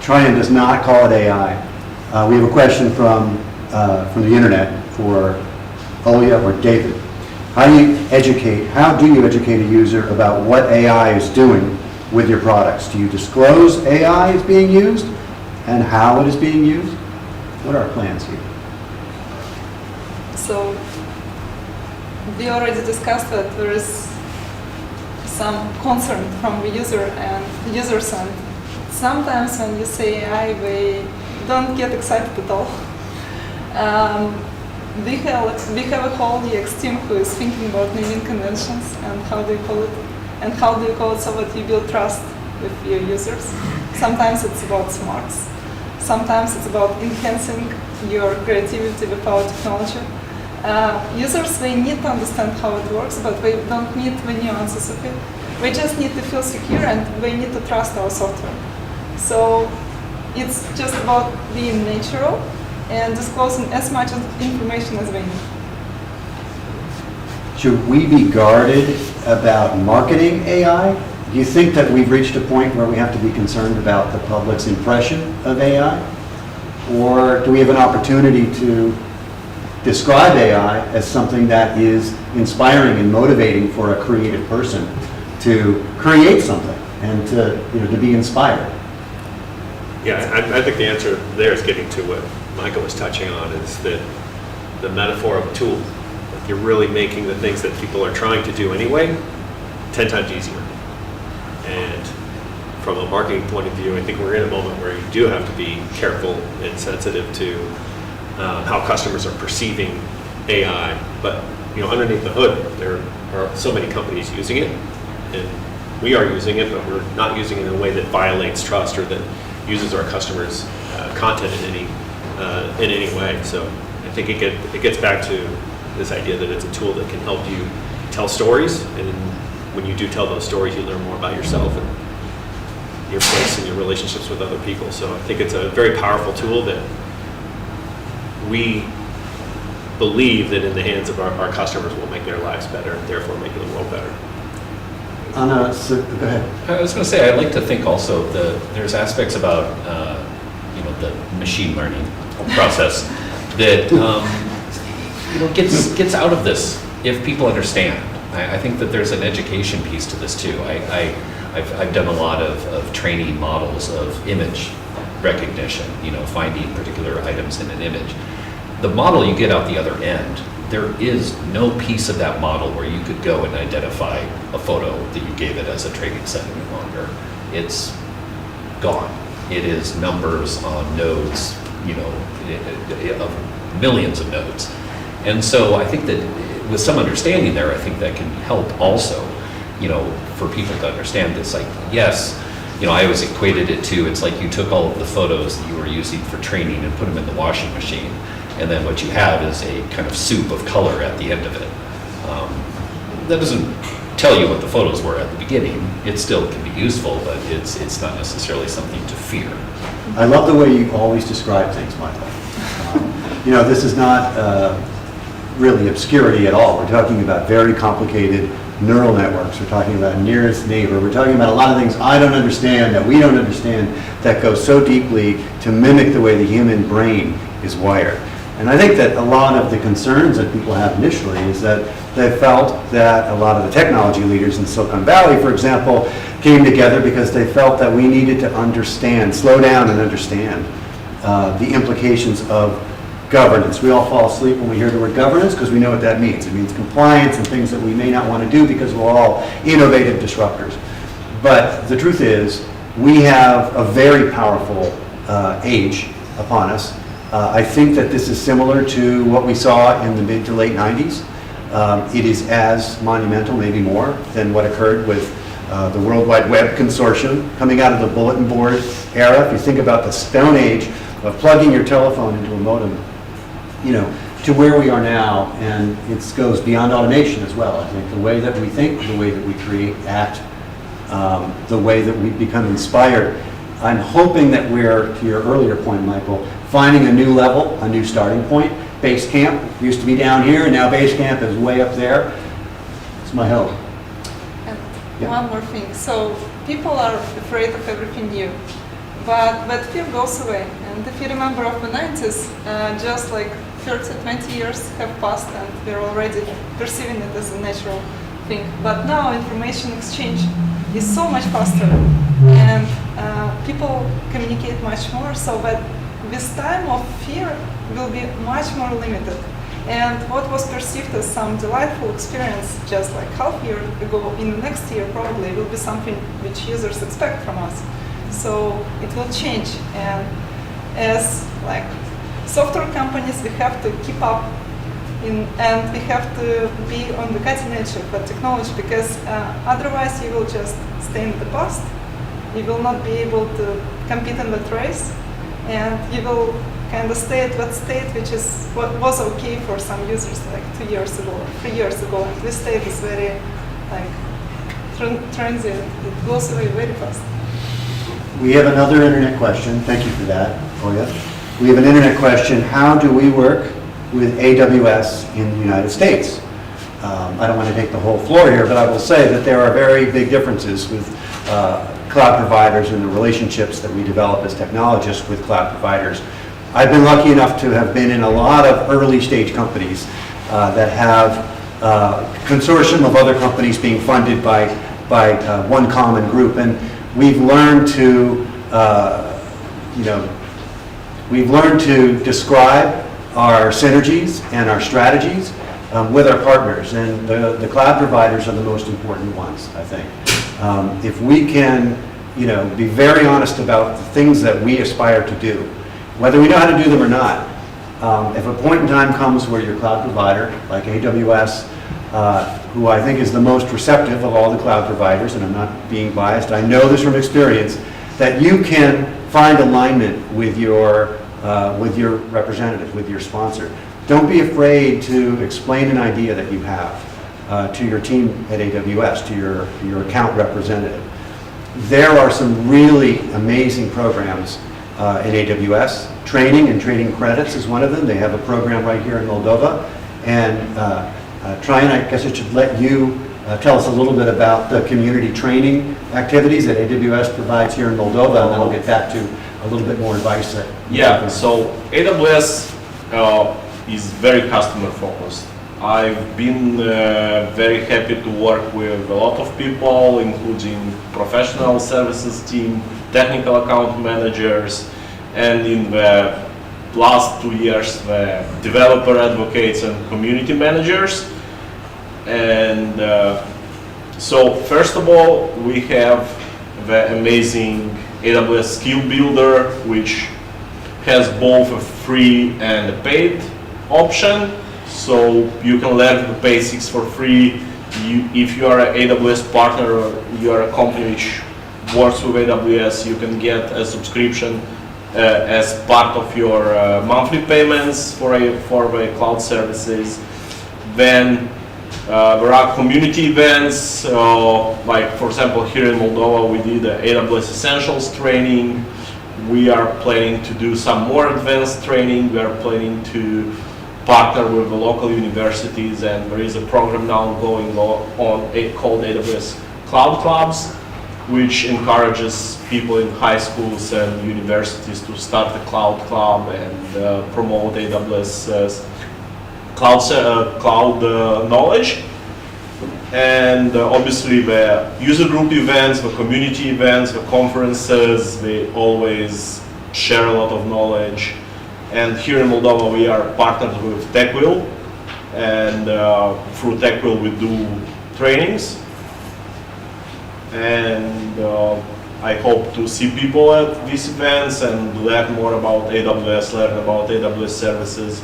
Trian does not call it AI. We have a question from the internet for Olya or David. How do you educate a user about what AI is doing with your products? Do you disclose AI is being used and how it is being used? What are our plans here? So we already discussed that there is some concern from the user and users, and sometimes when you say AI, we don't get excited at all. We have a whole UX team who is thinking about naming conventions and how do you call it, and how do you call it so that you build trust with your users. Sometimes it's about smarts. Sometimes it's about enhancing your creativity with our technology. Users, they need to understand how it works, but they don't need the nuances of it. They just need to feel secure and they need to trust our software. So it's just about being natural and disclosing as much information as they need. Should we be guarded about marketing AI? Do you think that we've reached a point where we have to be concerned about the public's impression of AI? Or do we have an opportunity to describe AI as something that is inspiring and motivating for a creative person to create something and to be inspired? Yeah, I think the answer there is getting to what Michael was touching on, is that the metaphor of a tool. Like, you're really making the things that people are trying to do anyway 10 times easier. And from a marketing point of view, I think we're in a moment where you do have to be careful and sensitive to how customers are perceiving AI. But underneath the hood, there are so many companies using it, and we are using it, but we're not using it in a way that violates trust or that uses our customers' content in any way. So I think it gets back to this idea that it's a tool that can help you tell stories, and when you do tell those stories, you learn more about yourself and your place and your relationships with other people. So I think it's a very powerful tool that we believe that in the hands of our customers will make their lives better, and therefore make the world better. Anna, go ahead. I was going to say, I'd like to think also there's aspects about the machine learning process that gets out of this if people understand. I think that there's an education piece to this too. I've done a lot of training models of image recognition, finding particular items in an image. The model you get out the other end, there is no piece of that model where you could go and identify a photo that you gave it as a training set any longer. It's gone. It is numbers on nodes, of millions of nodes. And so I think that with some understanding there, I think that can help also, for people to understand this. Like, yes, I always equated it to, it's like you took all of the photos that you were using for training and put them in the washing machine. And then what you have is a kind of soup of color at the end of it. That doesn't tell you what the photos were at the beginning. It still can be useful, but it's not necessarily something to fear. I love the way you always describe things, Michael. This is not really obscurity at all. We're talking about very complicated neural networks. We're talking about nearest neighbor. We're talking about a lot of things I don't understand, that we don't understand, that go so deeply to mimic the way the human brain is wired. And I think that a lot of the concerns that people have initially is that they felt that a lot of the technology leaders in Silicon Valley, for example, came together because they felt that we needed to understand, slow down and understand the implications of governance. We all fall asleep when we hear the word governance because we know what that means. It means compliance and things that we may not want to do because we're all innovative disruptors. But the truth is, we have a very powerful age upon us. I think that this is similar to what we saw in the mid to late 90s. It is as monumental, maybe more, than what occurred with the World Wide Web Consortium coming out of the bulletin board era. If you think about the Stone Age of plugging your telephone into a modem, to where we are now, and it goes beyond automation as well. I think the way that we think, the way that we create, act, the way that we become inspired. I'm hoping that we're, to your earlier point, Michael, finding a new level, a new starting point. Base camp used to be down here, and now base camp is way up there. It's my hope. And Yeah. one more thing. So people are afraid of everything new, but fear goes away. And if you remember of the 90s, just like 30, 20 years have passed, and we're already perceiving it as a natural thing. But now information exchange is so much faster, and people communicate much more, so that this time of fear will be much more limited. And what was perceived as some delightful experience just like half a year ago, in the next year probably will be something which users expect from us. So it will change, and as like software companies, we have to keep up and we have to be on the cutting edge of the technology, because otherwise you will just stay in the past. You will not be able to compete in that race, and you will kind of stay at that state which is what was okay for some users like 2 years ago or 3 years ago, and this state is very like transient. It goes away very fast. We have another internet question. Thank you for that, Oya. We have an internet question. How do we work with AWS in the United States? I don't want to take the whole floor here, but I will say that there are very big differences with cloud providers and the relationships that we develop as technologists with cloud providers. I've been lucky enough to have been in a lot of early stage companies that have a consortium of other companies being funded by one common group, and we've learned to describe our synergies and our strategies with our partners, and the cloud providers are the most important ones, I think. If we can be very honest about the things that we aspire to do, whether we know how to do them or not. If a point in time comes where your cloud provider, like AWS, who I think is the most receptive of all the cloud providers, and I'm not being biased, I know this from experience, that you can find alignment with your representative, with your sponsor. Don't be afraid to explain an idea that you have to your team at AWS, to your account representative. There are some really amazing programs in AWS. Training and training credits is one of them. They have a program right here in Moldova. And Tryon, I guess I should let you tell us a little bit about the community training activities that AWS provides here in Moldova, and then I'll get back to a little bit more advice. Yeah, so AWS is very customer focused. I've been very happy to work with a lot of people, including professional services team, technical account managers, and in the last 2 years, the developer advocates and community managers. And so first of all, we have the amazing AWS Skill Builder, which has both a free and a paid option. So you can learn the basics for free. If you are an AWS partner or you are a company which works with AWS, you can get a subscription as part of your monthly payments for the cloud services. Then there are community events, like for example here in Moldova we did the AWS Essentials training. We are planning to do some more advanced training. We are planning to partner with the local universities, and there is a program now going on called AWS Cloud Clubs, which encourages people in high schools and universities to start the Cloud Club and promote AWS cloud knowledge. And obviously the user group events, the community events, the conferences, they always share a lot of knowledge. And here in Moldova we are partnered with TechWheel, and through TechWheel we do trainings. And I hope to see people at these events and learn more about AWS, learn about AWS services.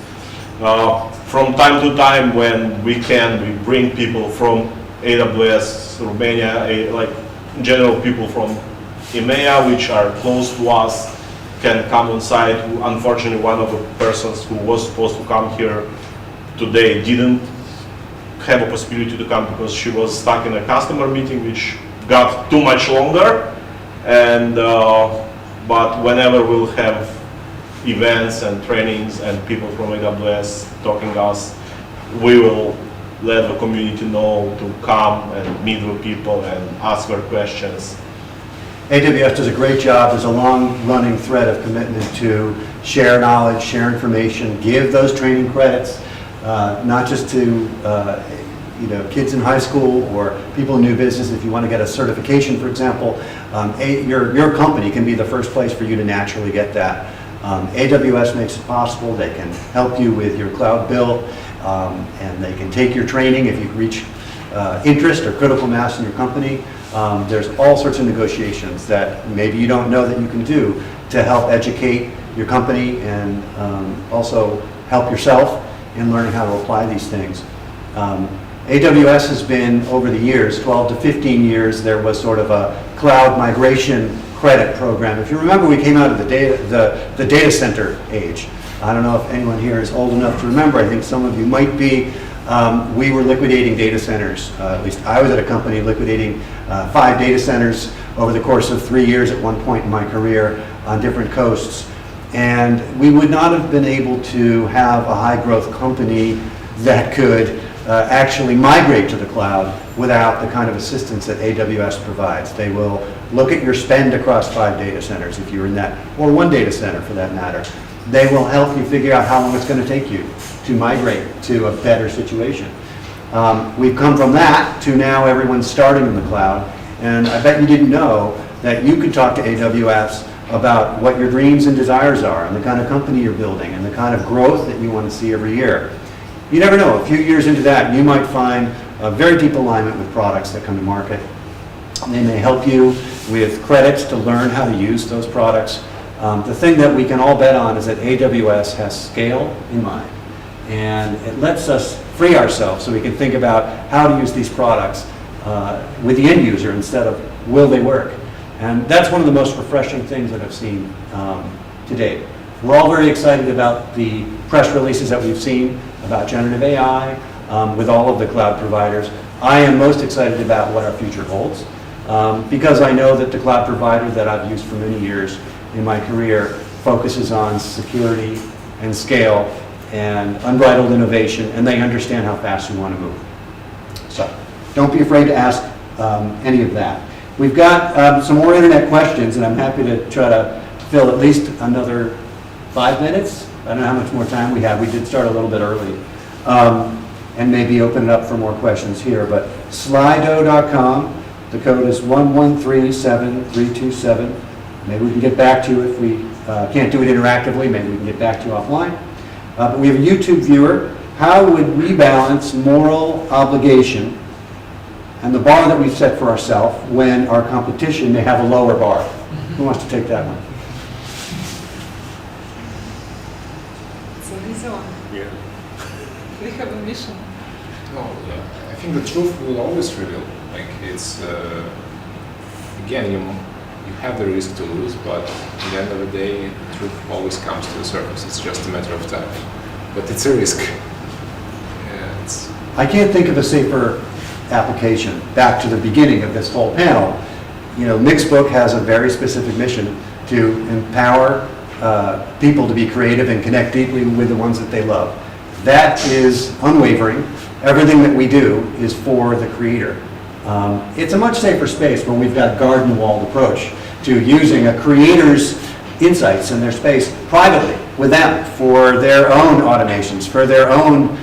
From time to time, when we can, we bring people from AWS, Romania, like in general people from EMEA, which are close to us, can come on site. Unfortunately, one of the persons who was supposed to come here today didn't have a possibility to come because she was stuck in a customer meeting, which got too much longer. And but whenever we'll have events and trainings and people from AWS talking to us, we will let the community know to come and meet with people and ask their questions. AWS does a great job. There's a long-running thread of commitment to share knowledge, share information, give those training credits, not just to kids in high school or people in new business. If you want to get a certification, for example, your company can be the first place for you to naturally get that. AWS makes it possible. They can help you with your cloud bill, and they can take your training if you reach interest or critical mass in your company. There's all sorts of negotiations that maybe you don't know that you can do to help educate your company and also help yourself in learning how to apply these things. AWS has been, over the years, 12 to 15 years, there was sort of a cloud migration credit program. If you remember, we came out of the data center age. I don't know if anyone here is old enough to remember. I think some of you might be. We were liquidating data centers. At least I was at a company liquidating 5 data centers over the course of 3 years at one point in my career on different coasts. And we would not have been able to have a high growth company that could actually migrate to the cloud without the kind of assistance that AWS provides. They will look at your spend across 5 data centers if you're in that, or 1 data center for that matter. They will help you figure out how long it's going to take you to migrate to a better situation. We've come from that to now everyone's starting in the cloud, and I bet you didn't know that you could talk to AWS about what your dreams and desires are and the kind of company you're building and the kind of growth that you want to see every year. You never know, a few years into that you might find a very deep alignment with products that come to market. They may help you with credits to learn how to use those products. The thing that we can all bet on is that AWS has scale in mind, and it lets us free ourselves so we can think about how to use these products with the end user instead of will they work. And that's one of the most refreshing things that I've seen to date. We're all very excited about the press releases that we've seen about generative AI with all of the cloud providers. I am most excited about what our future holds because I know that the cloud provider that I've used for many years in my career focuses on security and scale and unbridled innovation, and they understand how fast we want to move. So don't be afraid to ask any of that. We've got some more internet questions, and I'm happy to try to fill at least another 5 minutes. I don't know how much more time we have. We did start a little bit early. And maybe open it up for more questions here. But slido.com, the code is 1137327. Maybe we can get back to you if we can't do it interactively. Maybe we can get back to you offline. But we have a YouTube viewer. How would we balance moral obligation and the bar that we've set for ourselves when our competition may have a lower bar? Who wants to take that one? It's an easy one. Yeah. We have a mission. No, I think the truth will always reveal. Like it's again, you have the risk to lose, but at the end of the day, the truth always comes to the surface. It's just a matter of time. But it's a risk. Yeah, I can't think of a safer application. Back to the beginning of this whole panel, you know, Mixbook has a very specific mission to empower people to be creative and connect deeply with the ones that they love. That is unwavering. Everything that we do is for the creator. It's a much safer space when we've got a garden-walled approach to using a creator's insights in their space privately with them for their own automations, for their own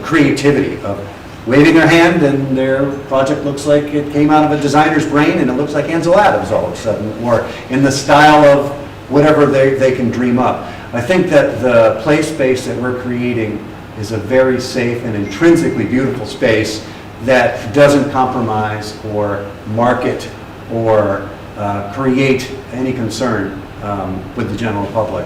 creativity of waving their hand and their project looks like it came out of a designer's brain and it looks like Ansel Adams all of a sudden, or in the style of whatever they can dream up. I think that the play space that we're creating is a very safe and intrinsically beautiful space that doesn't compromise or market or create any concern with the general public.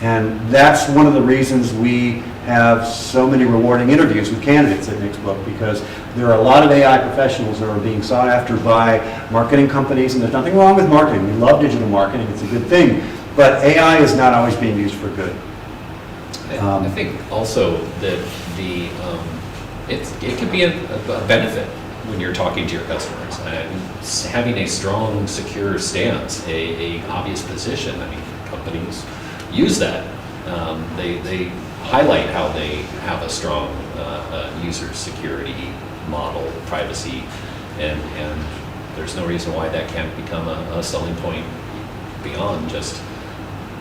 And that's one of the reasons we have so many rewarding interviews with candidates at Mixbook, because there are a lot of AI professionals that are being sought after by marketing companies, and there's nothing wrong with marketing. We love digital marketing, it's a good thing, but AI is not always being used for good. I think also that it can be a benefit when you're talking to your customers. Having a strong, secure stance, a obvious position. I mean, companies use that. They highlight how they have a strong user security model, privacy, and there's no reason why that can't become a selling point beyond just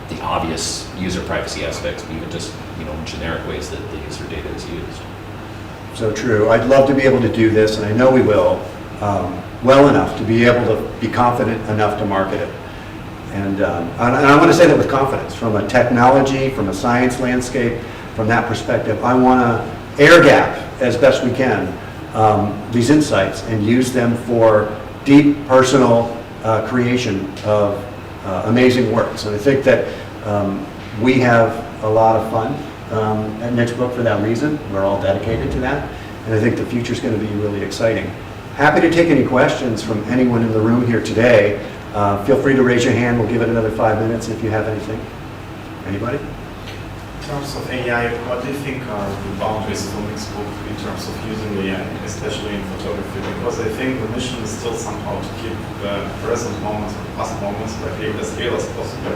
the obvious user privacy aspects, but even just generic ways that the user data is used. So true. I'd love to be able to do this, and I know we will, well enough to be able to be confident enough to market it. And I want to say that with confidence, from a technology, from a science landscape, from that perspective, I want to air gap as best we can these insights and use them for deep personal creation of amazing works. And I think that we have a lot of fun at Mixbook for that reason. We're all dedicated to that. And I think the future is going to be really exciting. Happy to take any questions from anyone in the room here today. Feel free to raise your hand. We'll give it another 5 minutes if you have anything. Anybody? In terms of AI, what do you think are the boundaries for Mixbook in terms of using AI, especially in photography? Because I think the mission is still somehow to keep the present moments or past moments like as real as possible.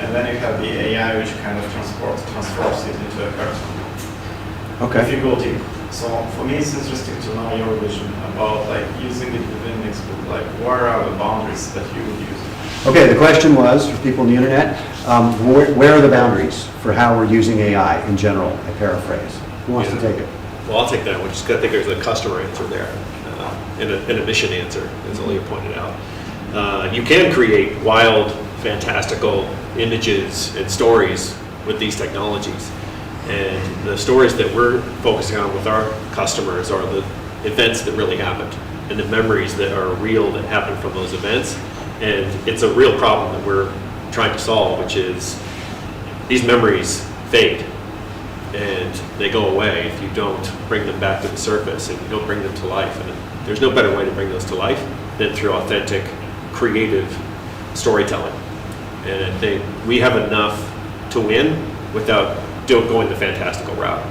And then you have the AI which kind of transforms it into a cartoon. Okay. If you go deep. So for me it's interesting to know your vision about like using it within Mixbook. Like where are the boundaries that you would use? Okay, the question was, for people on the internet, where are the boundaries for how we're using AI in general? I paraphrase. Who wants to take it? Well, I'll take that one. Just I think there's a customer answer there and a mission answer, as Ilya pointed out. You can create wild, fantastical images and stories with these technologies. And the stories that we're focusing on with our customers are the events that really happened. and the memories that are real that happen from those events. And it's a real problem that we're trying to solve, which is these memories fade and they go away if you don't bring them back to the surface and you don't bring them to life. And there's no better way to bring those to life than through authentic, creative storytelling. And I think we have enough to win without going the fantastical route.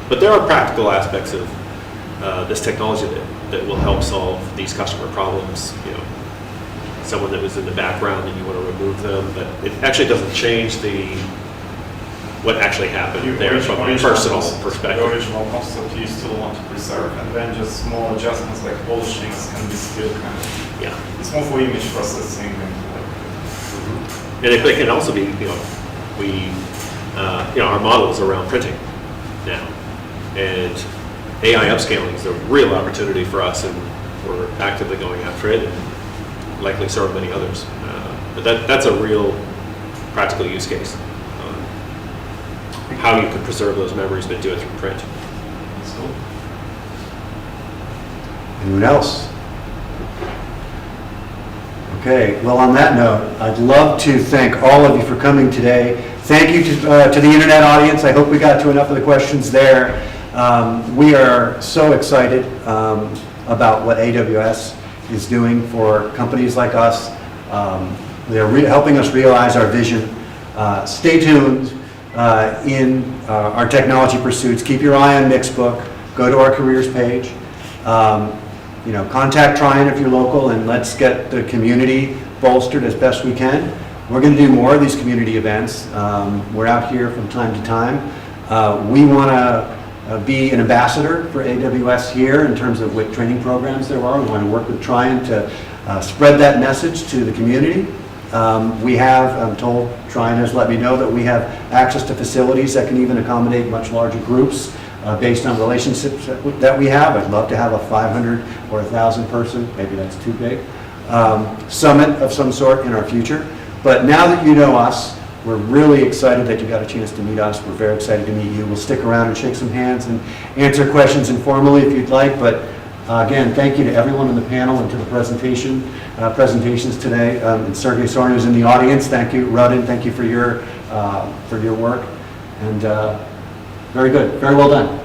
But there are practical aspects of this technology that will help solve these customer problems. You know, someone that was in the background and you want to remove them, but it actually doesn't change what actually happened there from a personal perspective. The original concept you still want to preserve, and then just small adjustments like polishings can be still kind of, Yeah. it's more for image processing and And it can also be, our model is around printing now. And AI upscaling is a real opportunity for us, and we're actively going after it, and likely so are many others. But that's a real practical use case. How you could preserve those memories but do it through print. Anyone else? Okay, well, on that note, I'd love to thank all of you for coming today. Thank you to the internet audience. I hope we got to enough of the questions there. We are so excited about what AWS is doing for companies like us. They're helping us realize our vision. Stay tuned in our technology pursuits. Keep your eye on Mixbook. Go to our careers page. Contact Tryon if you're local, and let's get the community bolstered as best we can. We're going to do more of these community events. We're out here from time to time. We want to be an ambassador for AWS here in terms of what training programs there are. We want to work with Tryon to spread that message to the community. We have, I'm told, Tryon has let me know that we have access to facilities that can even accommodate much larger groups based on relationships that we have. I'd love to have a 500 or 1,000 person, maybe that's too big, summit of some sort in our future. But now that you know us, we're really excited that you got a chance to meet us. We're very excited to meet you. We'll stick around and shake some hands and answer questions informally if you'd like. But again, thank you to everyone on the panel and to the presentations today. And Sergey Sorny is in the audience. Thank you, Rudin. Thank you for your work. And very good. Very well done.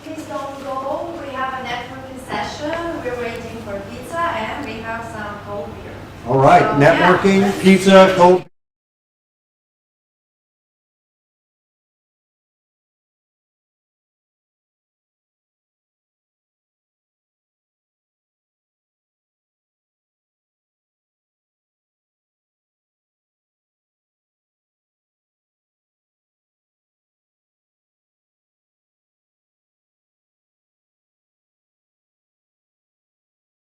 Please don't go. We have a networking session. We're waiting for pizza and we have some cold beer. All right. So, Networking, yeah. pizza, cold